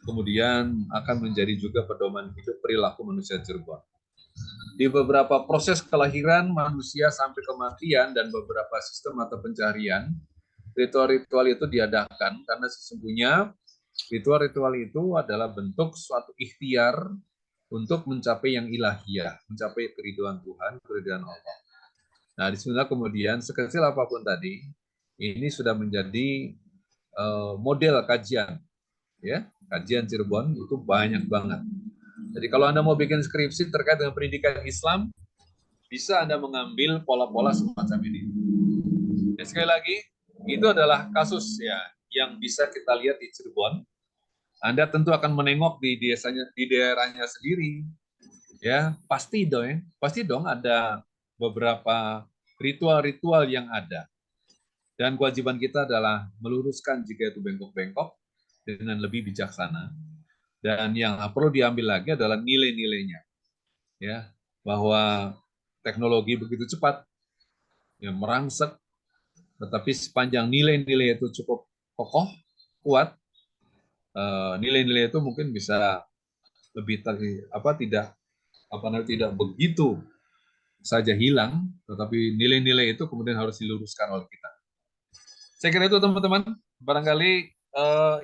kemudian akan menjadi juga pedoman hidup perilaku manusia Cirebon. Di beberapa proses kelahiran manusia sampai kematian dan beberapa sistem atau pencarian, ritual-ritual itu diadakan karena sesungguhnya ritual-ritual itu adalah bentuk suatu ikhtiar untuk mencapai yang ilahiyah, mencapai keridhaan Tuhan, keridhaan Allah. Nah, disinilah kemudian sekecil apapun tadi, ini sudah menjadi model kajian, ya, kajian Cirebon itu banyak banget. Jadi kalau Anda mau bikin skripsi terkait dengan pendidikan Islam, bisa Anda mengambil pola-pola semacam ini. Dan sekali lagi, itu adalah kasus ya yang bisa kita lihat di Cirebon. Anda tentu akan menengok di desanya, di daerahnya sendiri, ya pasti dong ada beberapa ritual-ritual yang ada. Dan kewajiban kita adalah meluruskan jika itu bengkok-bengkok dengan lebih bijaksana. Dan yang perlu diambil lagi adalah nilai-nilainya, ya bahwa teknologi begitu cepat, ya merangsek, tetapi sepanjang nilai-nilai itu cukup kokoh, kuat, nilai-nilai itu mungkin bisa lebih tidak begitu saja hilang, tetapi nilai-nilai itu kemudian harus diluruskan oleh kita. Saya kira itu teman-teman, barangkali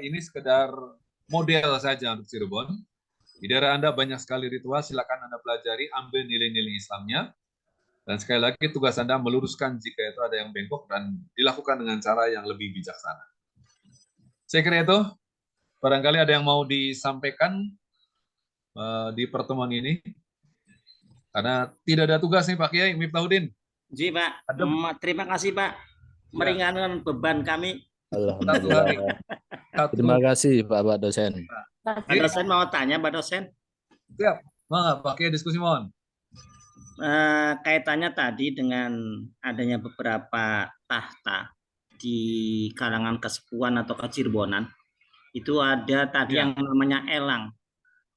ini sekedar model saja untuk Cirebon. Di daerah Anda banyak sekali ritual, silakan Anda pelajari, ambil nilai-nilai Islamnya, dan sekali lagi tugas Anda meluruskan jika itu ada yang bengkok dan dilakukan dengan cara yang lebih bijaksana. Saya kira itu, barangkali ada yang mau disampaikan di pertemuan ini, karena tidak ada tugas nih Pak Kiai Miftahudin. Ji Pak, terima kasih Pak, meringankan beban kami. Alhamdulillah. Terima kasih Pak dosen. Pak dosen mau tanya Pak dosen? Siap, Pak Kiai diskusi mohon. Kaitannya tadi dengan adanya beberapa tahta di kalangan kesepuan atau kecirbonan, itu ada tadi yang namanya elang.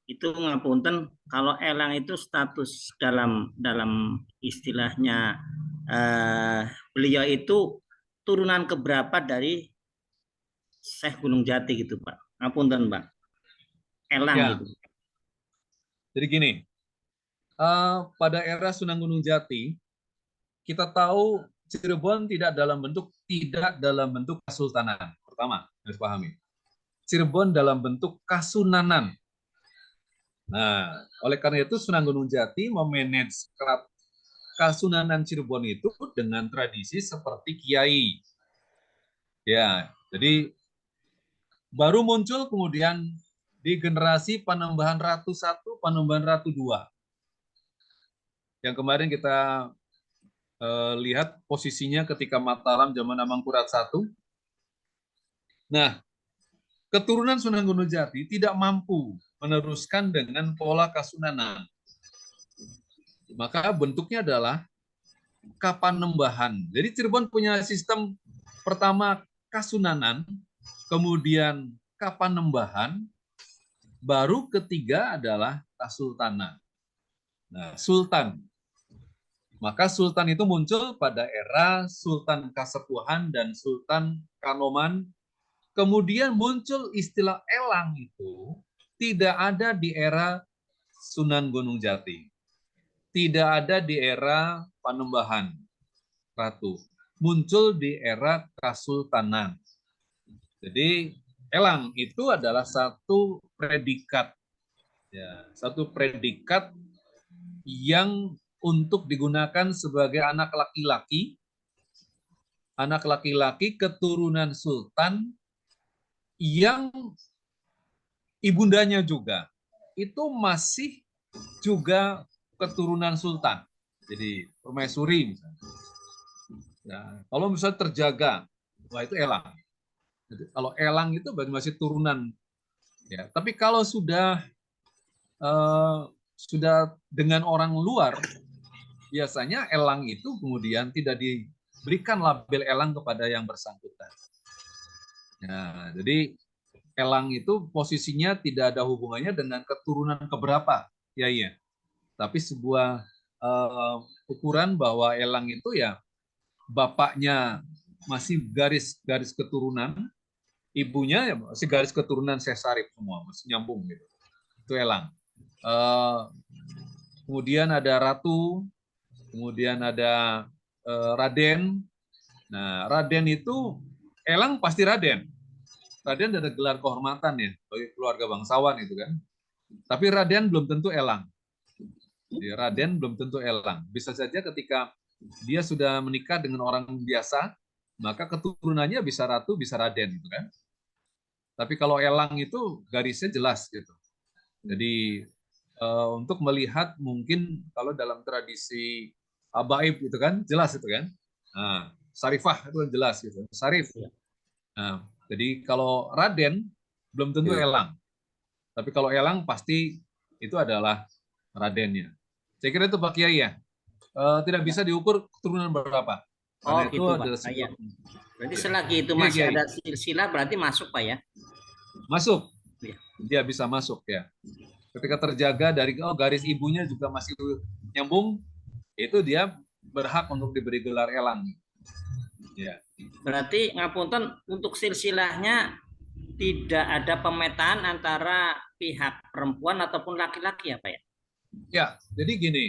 Itu ngapunten, kalau elang itu status dalam istilahnya beliau itu turunan keberapa dari Syekh Gunung Jati gitu Pak. Ngapunten Pak. Elang ya. gitu. Jadi gini, pada era Sunan Gunung Jati, kita tahu Cirebon tidak dalam bentuk kesultanan. Pertama, harus pahami. Cirebon dalam bentuk kasunanan. Nah, oleh karena itu Sunan Gunung Jati memanage kasunanan Cirebon itu dengan tradisi seperti kiai. Ya, jadi baru muncul kemudian di generasi Panembahan Ratu 1, Panembahan Ratu 2. Yang kemarin kita lihat posisinya ketika Mataram zaman Amangkurat 1. Nah, keturunan Sunan Gunung Jati tidak mampu meneruskan dengan pola kasunanan. Maka bentuknya adalah kapanembahan. Jadi Cirebon punya sistem pertama kasunanan, kemudian kapanembahan, baru ketiga adalah kasultanan. Nah, sultan. Maka sultan itu muncul pada era Sultan Kasepuhan dan Sultan Kanoman. Kemudian muncul istilah elang itu tidak ada di era Sunan Gunung Jati. Tidak ada di era Panembahan Ratu. Muncul di era Kasultanan. Jadi elang itu adalah satu predikat. Ya, satu predikat yang untuk digunakan sebagai anak laki-laki keturunan sultan yang ibundanya juga itu masih juga keturunan sultan. Jadi permaisuri misalnya. Nah, kalau misalnya terjaga, wah itu elang. Jadi, kalau elang itu berarti masih turunan. Ya, tapi kalau sudah dengan orang luar, biasanya elang itu kemudian tidak diberikan label elang kepada yang bersangkutan. Nah, jadi elang itu posisinya tidak ada hubungannya dengan keturunan keberapa, tapi sebuah ukuran bahwa elang itu ya bapaknya masih garis keturunan, ibunya ya masih garis keturunan sesarif semua, masih nyambung gitu. Itu elang. Kemudian ada ratu, kemudian ada Raden. Nah, Raden itu elang pasti Raden. Raden ada gelar kehormatan ya bagi keluarga bangsawan itu kan. Tapi Raden belum tentu elang. Jadi, Raden belum tentu elang. Bisa saja ketika dia sudah menikah dengan orang biasa, maka keturunannya bisa ratu, bisa Raden gitu kan. Tapi kalau elang itu garisnya jelas gitu. Jadi untuk melihat mungkin kalau dalam tradisi habaib itu kan jelas itu kan. Nah, Sarifah itu kan jelas gitu. Sarif. Nah, jadi kalau Raden belum tentu elang. Tapi kalau elang pasti itu adalah Radennya. Saya kira itu Pak Kiai ya. Tidak bisa diukur keturunan berapa. Karena itu gitu, adalah Pak. sebuah... Berarti selagi itu Kiai, masih Kiai. ada silsilah berarti masuk, Pak ya? Masuk. Ya. Dia bisa masuk ya. Ketika terjaga dari garis ibunya juga masih nyambung, itu dia berhak untuk diberi gelar elang. Ya. Berarti ngapunten untuk silsilahnya tidak ada pemetaan antara pihak perempuan ataupun laki-laki ya, Pak ya? Ya, jadi gini,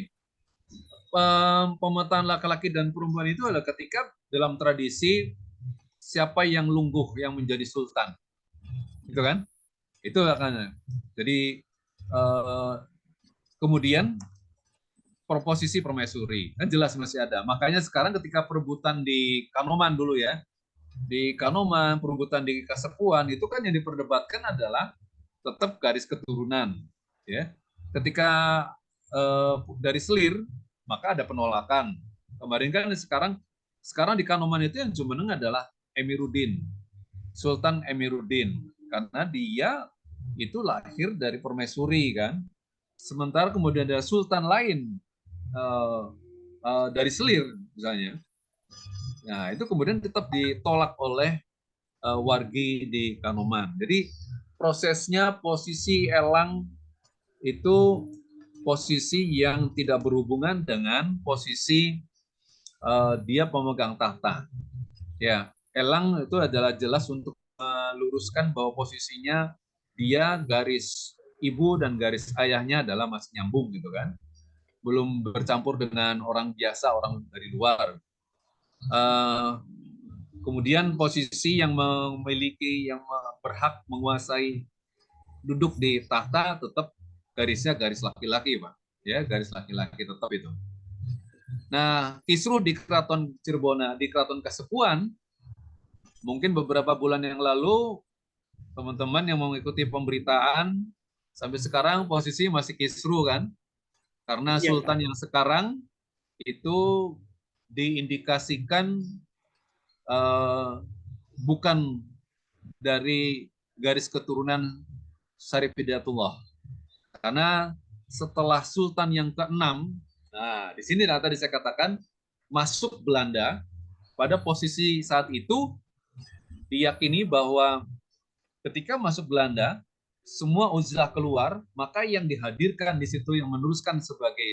pemetaan laki-laki dan perempuan itu adalah ketika dalam tradisi siapa yang lungguh yang menjadi sultan, gitu kan? Itu akan. Jadi kemudian proposisi permaisuri kan jelas masih ada. Makanya sekarang ketika perebutan di Kanoman dulu ya, di Kanoman, perebutan di Kasepuan itu kan yang diperdebatkan adalah tetap garis keturunan, ya. Ketika dari Selir maka ada penolakan. Kemarin kan sekarang di Kanoman itu yang jumeneng adalah Emiruddin, Sultan Emiruddin, karena dia itu lahir dari permaisuri kan. Sementara kemudian ada sultan lain dari Selir misalnya. Nah, itu kemudian tetap ditolak oleh wargi di Kanoman. Jadi prosesnya posisi elang itu posisi yang tidak berhubungan dengan posisi dia pemegang tahta. Ya, elang itu adalah jelas untuk meluruskan bahwa posisinya dia garis ibu dan garis ayahnya adalah masih nyambung gitu kan. Belum bercampur dengan orang biasa, orang dari luar. Kemudian posisi yang memiliki, yang berhak menguasai duduk di tahta tetap garisnya garis laki-laki, Pak. Ya, garis laki-laki tetap itu. Nah, kisruh di Keraton Cirebon, di Keraton Kasepuan, mungkin beberapa bulan yang lalu, teman-teman yang mengikuti pemberitaan, sampai sekarang posisi masih kisruh kan? Karena Sultan yang sekarang itu diindikasikan bukan dari garis keturunan Syarif Hidayatullah. Karena setelah Sultan yang ke-6, nah di sini tadi saya katakan masuk Belanda, pada posisi saat itu diyakini bahwa ketika masuk Belanda, semua uzlah keluar, maka yang dihadirkan di situ yang meneruskan sebagai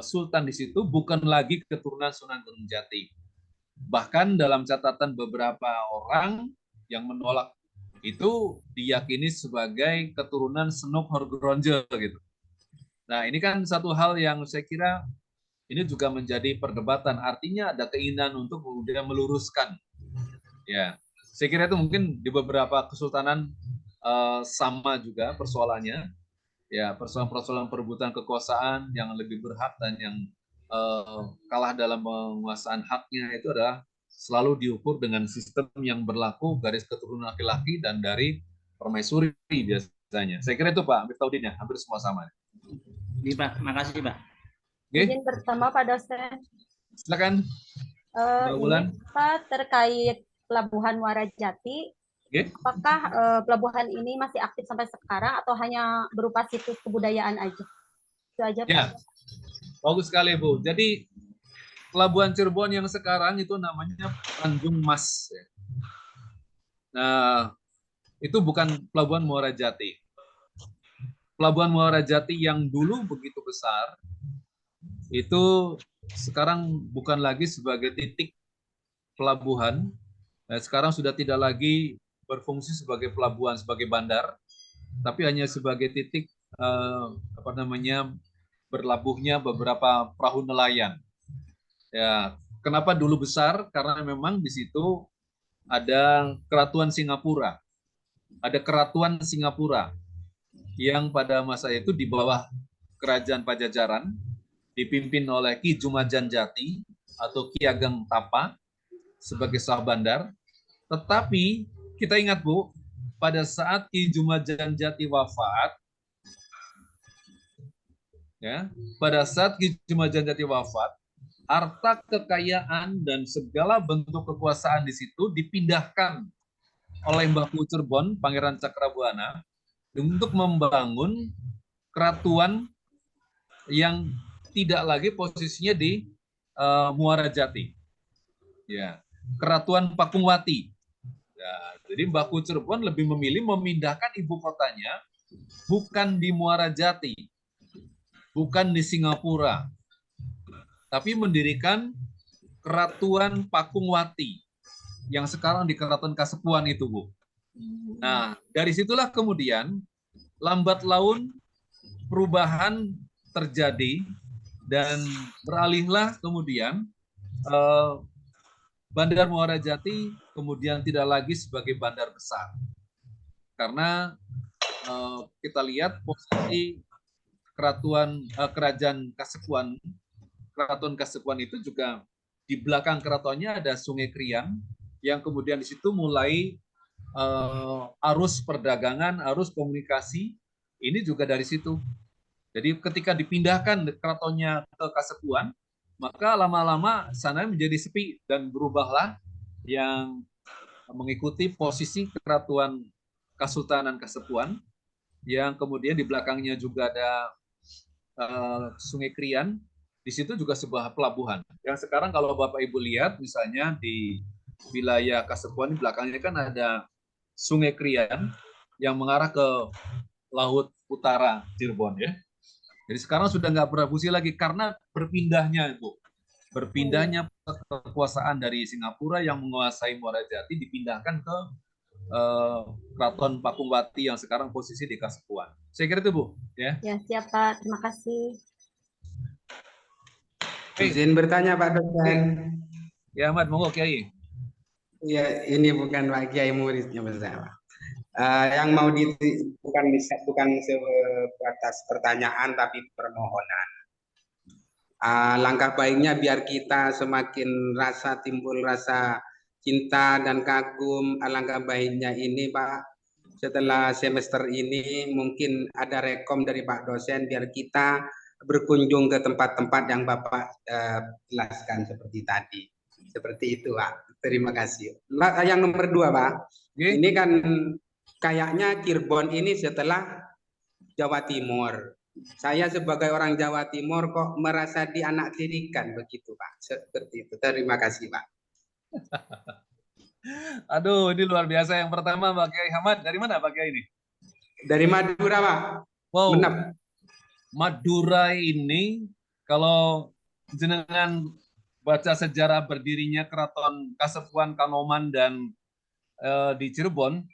Sultan di situ bukan lagi keturunan Sunan Gunung Jati. Bahkan dalam catatan beberapa orang yang menolak itu diyakini sebagai keturunan Senuk Horgronje gitu. Nah, ini kan satu hal yang saya kira ini juga menjadi perdebatan. Artinya ada keinginan untuk kemudian meluruskan. Ya, saya kira itu mungkin di beberapa kesultanan sama juga persoalannya. Ya, persoalan-persoalan perebutan kekuasaan yang lebih berhak dan yang kalah dalam penguasaan haknya itu adalah selalu diukur dengan sistem yang berlaku garis keturunan laki-laki dan dari permaisuri biasanya. Saya kira itu Pak Miftahudin ya, hampir semua sama. Ini Pak, makasih Pak. Izin bersama Pak dosen. Silakan. Ini Pak terkait Pelabuhan Muara Jati. Apakah pelabuhan ini masih aktif sampai sekarang atau hanya berupa situs kebudayaan aja? Itu aja Pak. Ya, bagus sekali Bu. Jadi Pelabuhan Cirebon yang sekarang itu namanya Tanjung Mas. Nah, itu bukan Pelabuhan Muara Jati. Pelabuhan Muara Jati yang dulu begitu besar, itu sekarang bukan lagi sebagai titik pelabuhan, sekarang sudah tidak lagi berfungsi sebagai pelabuhan, sebagai bandar, tapi hanya sebagai titik berlabuhnya beberapa perahu nelayan. Ya, kenapa dulu besar? Karena memang di situ ada Keratuan Singapura, yang pada masa itu di bawah Kerajaan Pajajaran dipimpin oleh Ki Jumajan Jati atau Ki Ageng Tapa sebagai sah bandar. Tetapi kita ingat Bu, pada saat Ki Jumajan Jati wafat, harta kekayaan dan segala bentuk kekuasaan di situ dipindahkan oleh Mbah Pucerbon, Pangeran Cakrabuana, untuk membangun keratuan yang tidak lagi posisinya di Muara Jati. Ya, Keratuan Pakungwati. Ya, jadi Mbah Pucerbon lebih memilih memindahkan ibu kotanya bukan di Muara Jati, bukan di Singapura, tapi mendirikan Keratuan Pakungwati yang sekarang di Keraton Kasepuan itu, Bu. Nah, dari situlah kemudian lambat laun perubahan terjadi dan beralihlah kemudian Bandar Muara Jati kemudian tidak lagi sebagai bandar besar. Karena kita lihat posisi Kerajaan Kasepuan, Keraton Kasepuan itu juga di belakang keratonnya ada Sungai Krian, yang kemudian di situ mulai arus perdagangan, arus komunikasi, ini juga dari situ. Jadi ketika dipindahkan keratonnya ke Kasepuan, maka lama-lama sana menjadi sepi dan berubahlah yang mengikuti posisi Keratuan Kasultanan Kasepuan, yang kemudian di belakangnya juga ada Sungai Krian. Di situ juga sebuah pelabuhan. Yang sekarang kalau Bapak Ibu lihat, misalnya di wilayah Kasepuan, di belakangnya kan ada Sungai Krian yang mengarah ke Laut Utara Cirebon, ya. Jadi sekarang sudah nggak berfungsi lagi karena berpindahnya, Bu. Berpindahnya kekuasaan dari Singapura yang menguasai Muara Jati dipindahkan ke Keraton Pakungwati yang sekarang posisi di Kasepuan. Saya kira itu, Bu. Ya, ya siap Pak. Terima kasih. Izin bertanya Pak Dosen. Ya, Ahmad, monggo Kiai. Ya, ini bukan Pak Kiai muridnya bersama. Yang mau bukan sebatas pertanyaan tapi permohonan. Langkah baiknya biar kita semakin timbul rasa cinta dan kagum, alangkah baiknya ini Pak, setelah semester ini mungkin ada rekom dari Pak dosen biar kita berkunjung ke tempat-tempat yang Bapak jelaskan seperti tadi. Seperti itu Pak. Terima kasih. Yang nomor 2 Pak, ini kan kayaknya Cirebon ini setelah Jawa Timur. Saya sebagai orang Jawa Timur kok merasa dianaktirikan begitu Pak. Seperti itu. Terima kasih Pak. Aduh, ini luar biasa. Yang pertama Pak Kiai Ahmad, dari mana Pak Kiai ini? Dari Madura Pak. Wow. Menep. Madura ini kalau jenengan baca sejarah berdirinya Keraton Kasepuan, Kanoman, dan di Cirebon,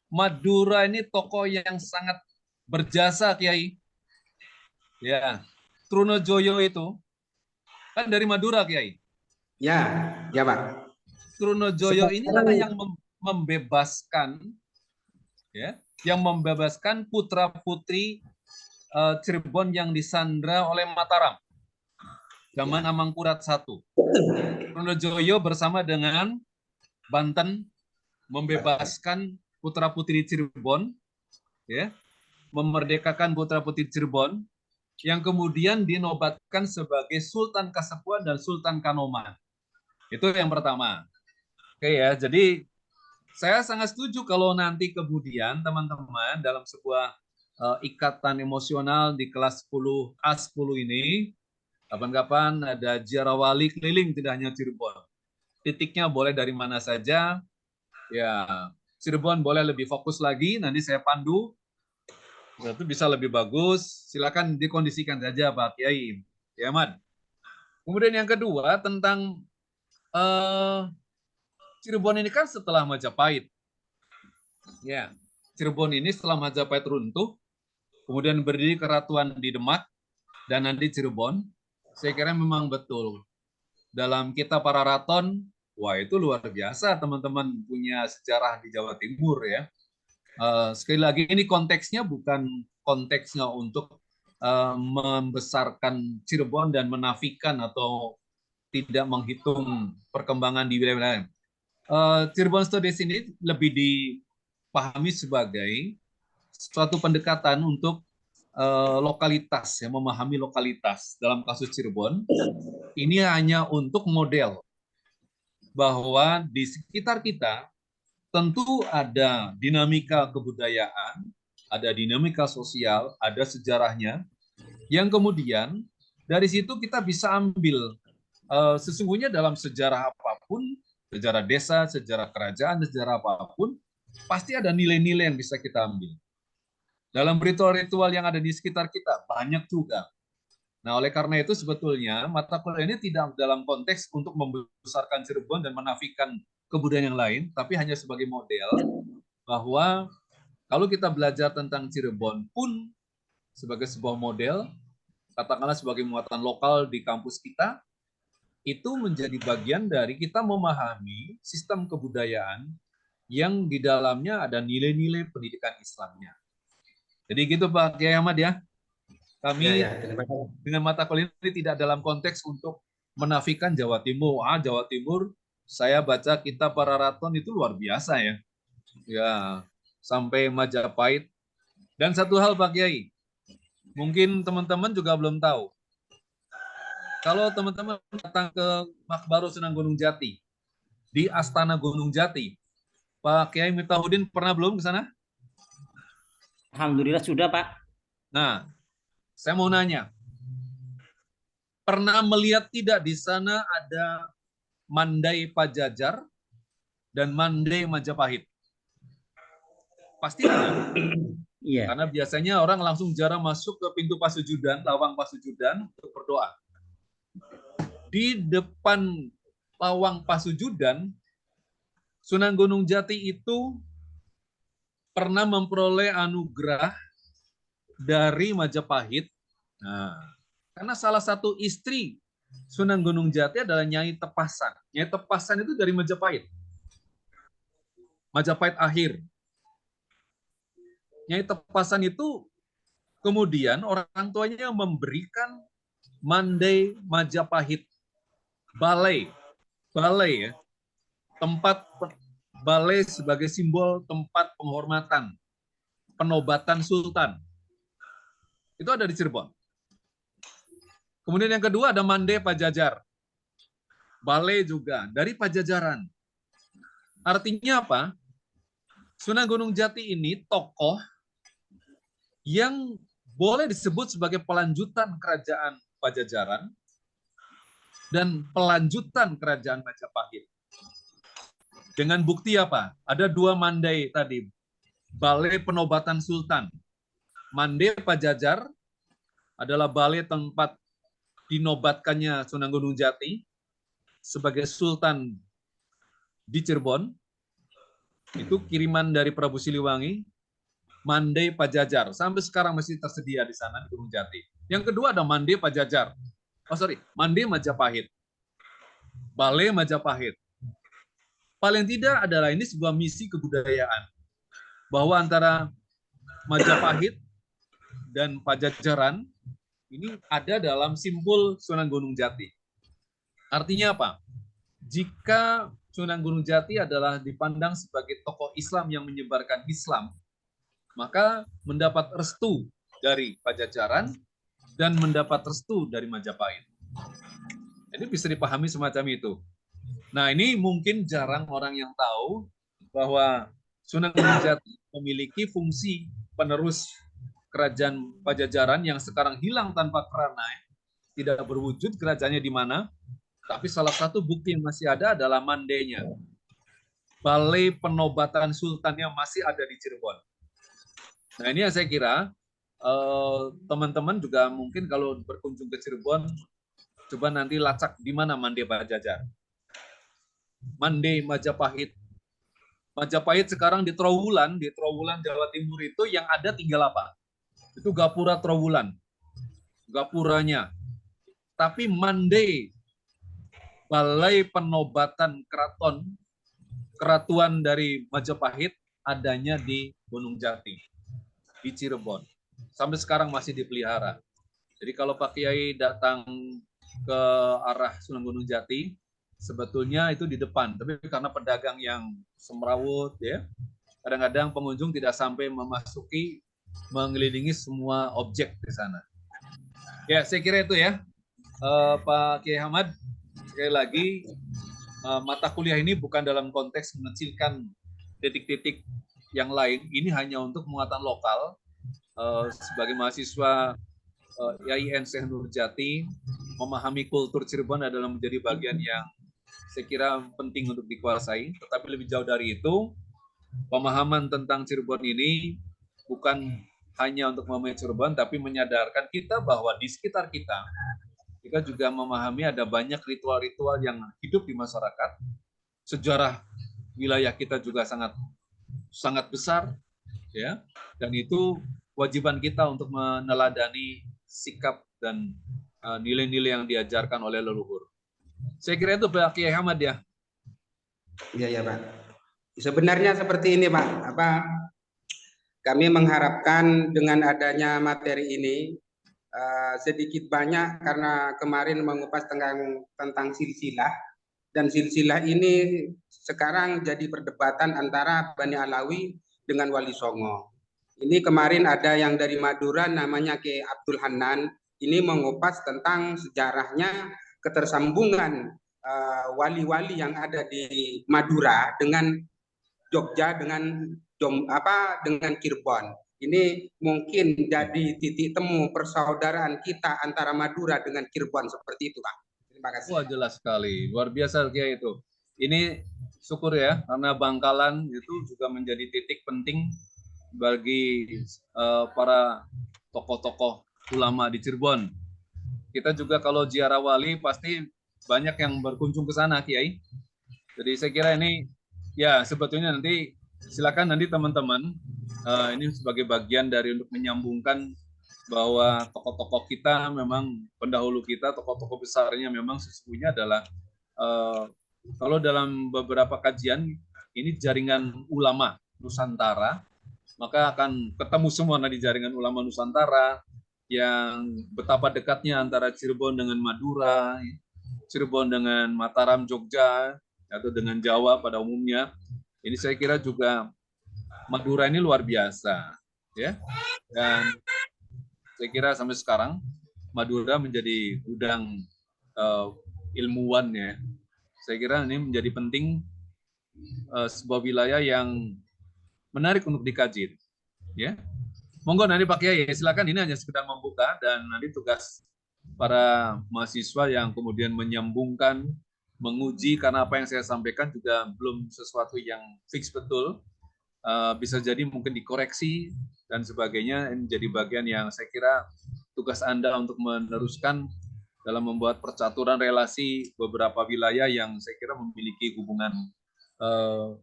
Madura ini tokoh yang sangat berjasa, Kiai. Ya, Trunojoyo itu kan dari Madura, Kiai. Ya, ya Pak. Trunojoyo inilah yang membebaskan, ya, yang membebaskan putra-putri Cirebon yang disandra oleh Mataram zaman Amangkurat I. Trunojoyo bersama dengan Banten membebaskan putra-putri Cirebon, ya, memerdekakan putra-putri Cirebon, yang kemudian dinobatkan sebagai Sultan Kasepuan dan Sultan Kanoman. Itu yang pertama. Oke ya, jadi saya sangat setuju kalau nanti kemudian teman-teman dalam sebuah ikatan emosional di kelas 10 A10 ini, kapan-kapan ada ziarah-wali keliling tidak hanya Cirebon. Titiknya boleh dari mana saja. Ya, Cirebon boleh lebih fokus lagi, nanti saya pandu. Itu bisa lebih bagus. Silakan dikondisikan saja Pak Kiai. Ya, Ahmad. Kemudian yang kedua tentang Cirebon ini kan setelah Majapahit. Ya, Cirebon ini setelah Majapahit runtuh, kemudian berdiri keratuan di Demak dan nanti Cirebon. Saya kira memang betul. Dalam kitab para raton, wah itu luar biasa teman-teman punya sejarah di Jawa Timur ya. Sekali lagi ini konteksnya bukan konteksnya untuk membesarkan Cirebon dan menafikan atau tidak menghitung perkembangan di wilayah lain. Cirebon Studies ini lebih dipahami sebagai suatu pendekatan untuk lokalitas, ya, memahami lokalitas. Dalam kasus Cirebon, ini hanya untuk model bahwa di sekitar kita tentu ada dinamika kebudayaan, ada dinamika sosial, ada sejarahnya, yang kemudian dari situ kita bisa ambil sesungguhnya dalam sejarah apapun, sejarah desa, sejarah kerajaan, sejarah apapun, pasti ada nilai-nilai yang bisa kita ambil. Dalam ritual-ritual yang ada di sekitar kita, banyak juga. Nah, oleh karena itu sebetulnya mata kuliah ini tidak dalam konteks untuk membesarkan Cirebon dan menafikan kebudayaan yang lain, tapi hanya sebagai model bahwa kalau kita belajar tentang Cirebon pun sebagai sebuah model, katakanlah sebagai muatan lokal di kampus kita, itu menjadi bagian dari kita memahami sistem kebudayaan yang di dalamnya ada nilai-nilai pendidikan Islamnya. Jadi gitu Pak Kiai Ahmad ya. Kami dengan mata kuliah ini tidak dalam konteks untuk menafikan Jawa Timur. Jawa Timur, saya baca kitab para raton itu luar biasa ya. Ya, sampai Majapahit. Dan satu hal Pak Kiai, mungkin teman-teman juga belum tahu. Kalau teman-teman datang ke Makbaro Sunan Gunung Jati, di Astana Gunung Jati, Pak Kiai Miftahudin pernah belum ke sana? Alhamdulillah sudah, Pak. Nah, saya mau nanya, pernah melihat tidak di sana ada Mandai Pajajar dan Mandai Majapahit? Pasti ada. Iya. Karena biasanya orang langsung jarang masuk ke pintu Pasujudan, lawang Pasujudan untuk berdoa. Di depan lawang Pasujudan, Sunan Gunung Jati itu pernah memperoleh anugerah dari Majapahit. Nah, karena salah satu istri Sunan Gunung Jati adalah Nyai Tepasan. Nyai Tepasan itu dari Majapahit. Majapahit akhir. Nyai Tepasan itu kemudian orang tuanya memberikan Mandai Majapahit balai ya, tempat balai sebagai simbol tempat penghormatan penobatan sultan. Itu ada di Cirebon. Kemudian yang kedua ada Mandai Pajajar. Balai juga dari Pajajaran. Artinya apa? Sunan Gunung Jati ini tokoh yang boleh disebut sebagai pelanjutan kerajaan Pajajaran dan pelanjutan kerajaan Majapahit. Dengan bukti apa? Ada dua Mandai tadi. Balai penobatan sultan. Mandai Pajajar adalah balai tempat dinobatkannya Sunan Gunung Jati sebagai sultan di Cirebon. Itu kiriman dari Prabu Siliwangi. Mandai Pajajar sampai sekarang masih tersedia di sana di Gunung Jati. Yang kedua ada Mandai Pajajar. Mandai Majapahit. Balai Majapahit. Paling tidak adalah ini sebuah misi kebudayaan bahwa antara Majapahit dan Pajajaran ini ada dalam simbol Sunan Gunung Jati. Artinya apa? Jika Sunan Gunung Jati adalah dipandang sebagai tokoh Islam yang menyebarkan Islam, maka mendapat restu dari Pajajaran dan mendapat restu dari Majapahit. Jadi bisa dipahami semacam itu. Nah, ini mungkin jarang orang yang tahu bahwa Sunan Gunung Jati memiliki fungsi penerus kerajaan Pajajaran yang sekarang hilang tanpa peranai, tidak berwujud kerajaannya di mana, tapi salah satu bukti yang masih ada adalah mandainya. Balai penobatan sultannya masih ada di Cirebon. Nah, ini yang saya kira teman-teman juga mungkin kalau berkunjung ke Cirebon Coba nanti lacak di mana Mande Pajajar. Mande Majapahit. Majapahit sekarang di Trowulan Jawa Timur itu yang ada tinggal apa? Itu Gapura Trowulan. Gapuranya. Tapi Mande, Balai Penobatan Keratuan dari Majapahit adanya di Gunung Jati, di Cirebon. Sampai sekarang masih dipelihara. Jadi kalau Pak Kiai datang ke arah Sunan Gunung Jati, sebetulnya itu di depan. Tapi karena pedagang yang semrawut, ya, kadang-kadang pengunjung tidak sampai memasuki, mengelilingi semua objek di sana. Ya, saya kira itu ya, Pak Kiai Hamad. Sekali lagi, mata kuliah ini bukan dalam konteks mengecilkan titik-titik yang lain. Ini hanya untuk muatan lokal. Sebagai mahasiswa IAIN Syekh Nurjati, memahami kultur Cirebon adalah menjadi bagian yang saya kira penting untuk dikuasai. Tetapi lebih jauh dari itu, pemahaman tentang Cirebon ini bukan hanya untuk memahami Cirebon, tapi menyadarkan kita bahwa di sekitar kita juga memahami ada banyak ritual-ritual yang hidup di masyarakat. Sejarah wilayah kita juga sangat besar, ya, dan itu kewajiban kita untuk meneladani sikap dan nilai-nilai yang diajarkan oleh leluhur. Saya kira itu Pak Kiai Hamad ya. Iya Pak. Sebenarnya seperti ini Pak. Kami mengharapkan dengan adanya materi ini sedikit banyak, karena kemarin mengupas tentang silsilah, dan silsilah ini sekarang jadi perdebatan antara Bani Alawi dengan Wali Songo. Ini kemarin ada yang dari Madura namanya Kiai Abdul Hanan, ini mengupas tentang sejarahnya ketersambungan wali-wali yang ada di Madura dengan Jogja dengan Cirebon. Ini mungkin jadi titik temu persaudaraan kita antara Madura dengan Cirebon, seperti itu Pak. Terima kasih. Wah, jelas sekali, luar biasa Kiai itu. Ini syukur ya, karena Bangkalan itu juga menjadi titik penting bagi para tokoh-tokoh ulama di Cirebon. Kita juga kalau ziarah wali pasti banyak yang berkunjung ke sana Kiai. Jadi saya kira ini ya sebetulnya nanti silakan nanti teman-teman ini sebagai bagian dari untuk menyambungkan bahwa tokoh-tokoh kita memang pendahulu kita, tokoh-tokoh besarnya memang sesungguhnya adalah kalau dalam beberapa kajian ini jaringan ulama Nusantara, maka akan ketemu semua di jaringan ulama Nusantara yang betapa dekatnya antara Cirebon dengan Madura, Cirebon dengan Mataram, Jogja, atau dengan Jawa pada umumnya. Ini saya kira juga Madura ini luar biasa, ya. Dan saya kira sampai sekarang Madura menjadi gudang ilmuwan ya. Saya kira ini menjadi penting sebuah wilayah yang menarik untuk dikaji, ya. Monggo nanti Pak Kiai, silakan, ini hanya sekedar membuka dan nanti tugas para mahasiswa yang kemudian menyambungkan, menguji, karena apa yang saya sampaikan juga belum sesuatu yang fix betul. Bisa jadi mungkin dikoreksi dan sebagainya. Ini menjadi bagian yang saya kira tugas Anda untuk meneruskan dalam membuat percaturan relasi beberapa wilayah yang saya kira memiliki hubungan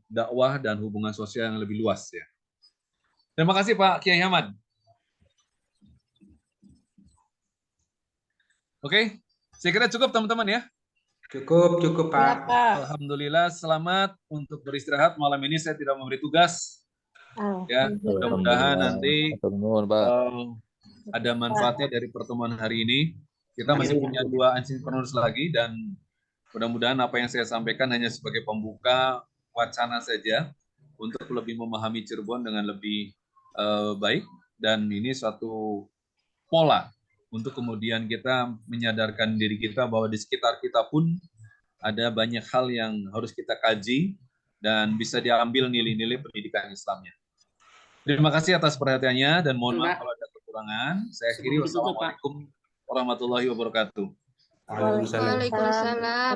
dakwah dan hubungan sosial yang lebih luas ya. Terima kasih Pak Kiai Hamad. Oke, saya kira cukup teman-teman ya. Cukup Pak. Alhamdulillah, selamat untuk beristirahat. Malam ini saya tidak memberi tugas. Ya, mudah-mudahan nanti ada manfaatnya dari pertemuan hari ini. Kita masih punya 2 asinkronus lagi dan mudah-mudahan apa yang saya sampaikan hanya sebagai pembuka wacana saja untuk lebih memahami Cirebon dengan lebih baik, dan ini suatu pola untuk kemudian kita menyadarkan diri kita bahwa di sekitar kita pun ada banyak hal yang harus kita kaji dan bisa diambil nilai-nilai pendidikan Islamnya. Terima kasih atas perhatiannya dan mohon maaf kalau ada kekurangan. Saya akhiri, wassalamualaikum warahmatullahi wabarakatuh. Waalaikumsalam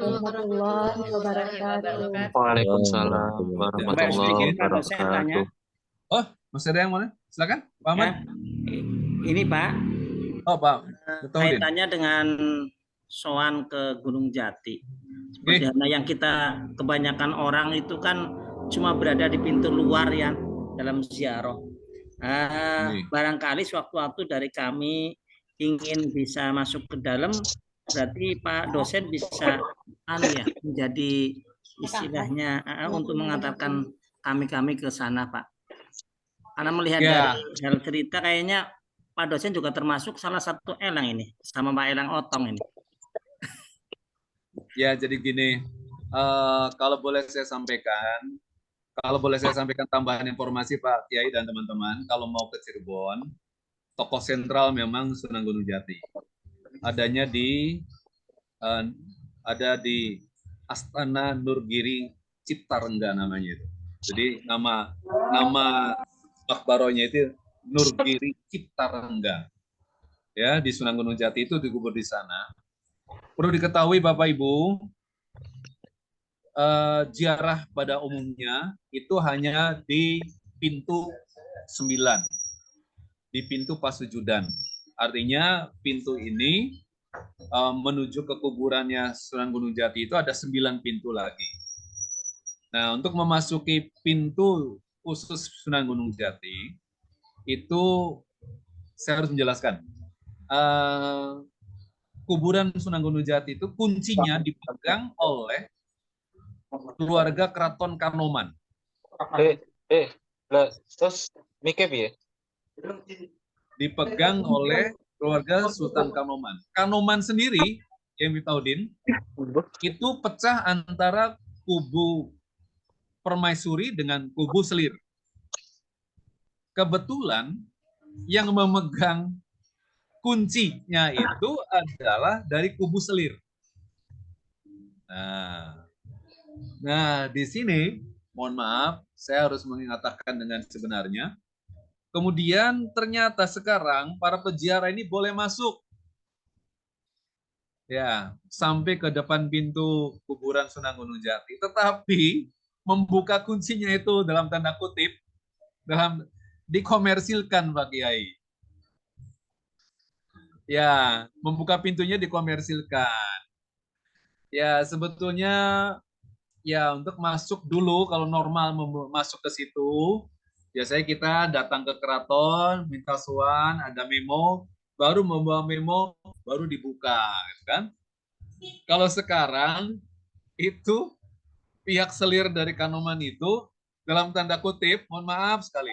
warahmatullahi wabarakatuh. Waalaikumsalam warahmatullahi wabarakatuh. Oh, masih ada yang mana? Silakan, Pak Ahmad. Ini Pak. Oh Pak, kaitannya dengan sowan ke Gunung Jati. Seperti yang kita kebanyakan orang itu kan cuma berada di pintu luar ya dalam ziarah. Barangkali sewaktu-waktu dari kami ingin bisa masuk ke dalam, berarti Pak dosen bisa menjadi istilahnya untuk mengantarkan kami ke sana, Pak. Karena melihat dari hal cerita kayaknya Pak dosen juga termasuk salah satu elang ini, sama Pak Elang Otong ini. Ya, jadi gini, kalau boleh saya sampaikan tambahan informasi Pak Kiai dan teman-teman, kalau mau ke Cirebon, tokoh sentral memang Sunan Gunung Jati. Ada di Astana Nurgiri Ciptarengga namanya itu. Jadi nama makbarohnya itu Nurgiri Ciptarengga. Ya, di Sunan Gunung Jati itu dikubur di sana. Perlu diketahui Bapak Ibu, ziarah pada umumnya itu hanya di pintu 9, di pintu Pasujudan. Artinya pintu ini menuju ke kuburannya Sunan Gunung Jati itu ada 9 pintu lagi. Nah, untuk memasuki pintu khusus Sunan Gunung Jati, itu saya harus menjelaskan. Kuburan Sunan Gunung Jati itu kuncinya dipegang oleh keluarga Keraton Kanoman. Terus mikir ya? Dipegang oleh keluarga Sultan Kanoman. Kanoman sendiri, yang Mitaudin, itu pecah antara kubu Permaisuri dengan kubu Selir. Kebetulan yang memegang kuncinya itu adalah dari kubu Selir. Nah, di sini, mohon maaf, saya harus mengatakan dengan sebenarnya. Kemudian ternyata sekarang para peziarah ini boleh masuk. Ya, sampai ke depan pintu kuburan Sunan Gunung Jati. Tetapi membuka kuncinya itu dalam tanda kutip, dikomersilkan Pak Kiai. Ya, membuka pintunya dikomersilkan. Ya, sebetulnya ya untuk masuk dulu kalau normal masuk ke situ, biasanya kita datang ke keraton, minta sowan, ada memo, baru membawa memo, baru dibuka, gitu kan? Kalau sekarang itu pihak Selir dari Kanoman itu dalam tanda kutip, mohon maaf sekali,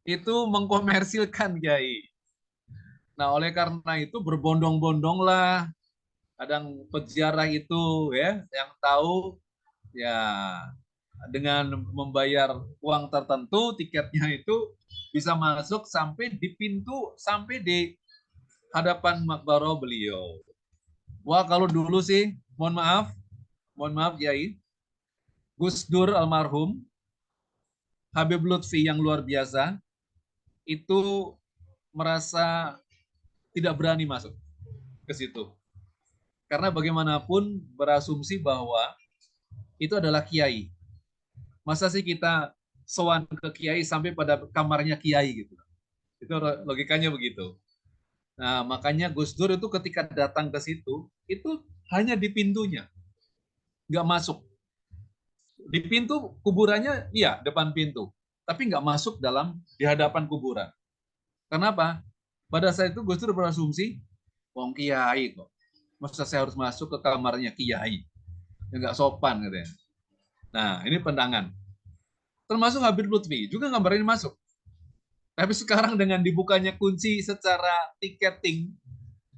itu mengkomersilkan Kiai. Nah, oleh karena itu berbondong-bondong lah, kadang peziarah itu ya yang tahu ya dengan membayar uang tertentu tiketnya itu bisa masuk sampai di pintu, sampai di hadapan makbaroh beliau. Wah, kalau dulu sih mohon maaf Kiai, Gus Dur almarhum, Habib Lutfi yang luar biasa itu merasa tidak berani masuk ke situ. Karena bagaimanapun berasumsi bahwa itu adalah kiai. Masa sih kita sowan ke kiai sampai pada kamarnya kiai gitu. Itu logikanya begitu. Nah, makanya Gus Dur itu ketika datang ke situ, itu hanya di pintunya. Nggak masuk. Di pintu kuburannya, iya, depan pintu. Tapi nggak masuk di hadapan kuburan. Kenapa? Pada saat itu Gus Dur berasumsi, wong kiai kok. Masa saya harus masuk ke kamarnya kiai? Ya nggak sopan katanya. Nah, ini pandangan. Termasuk Habib Lutfi juga nggak berani masuk. Tapi sekarang dengan dibukanya kunci secara tiketing,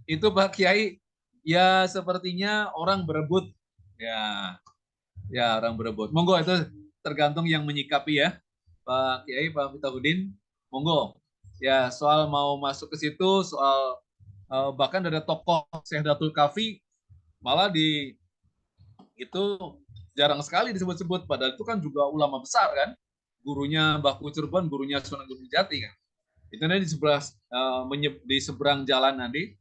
itu Pak Kiai, ya sepertinya orang berebut. Ya orang berebut. Monggo, itu tergantung yang menyikapi ya. Pak Kiai, Pak Mitaudin, monggo. Ya, soal mau masuk ke situ, soal bahkan ada tokoh Syekh Datul Kafi, malah itu jarang sekali disebut-sebut, padahal itu kan juga ulama besar kan, gurunya Mbah Cirebon, gurunya Sunan Gunung Jati kan. Itu nanti di seberang jalan nanti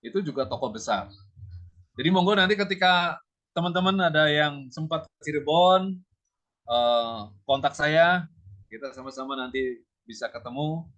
itu juga tokoh besar. Jadi monggo nanti ketika teman-teman ada yang sempat ke Cirebon, kontak saya, kita sama-sama nanti bisa ketemu.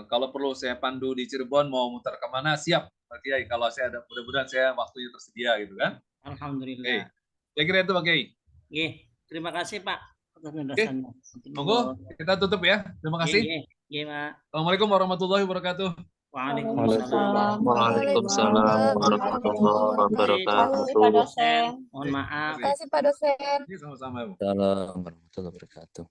Kalau perlu saya pandu di Cirebon mau muter kemana, siap Pak Kiai. Kalau saya ada, mudah-mudahan saya waktunya tersedia gitu kan. Alhamdulillah. Saya kira itu Pak Kiai. Oke, terima kasih Pak atas penjelasannya. Monggo kita tutup ya. Terima kasih. Oke, Pak. Assalamualaikum warahmatullahi wabarakatuh. Waalaikumsalam. Waalaikumsalam warahmatullahi wabarakatuh. Terima kasih Pak dosen. Mohon maaf. Terima kasih Pak dosen. Sama-sama. Bu. Assalamualaikum warahmatullahi wabarakatuh.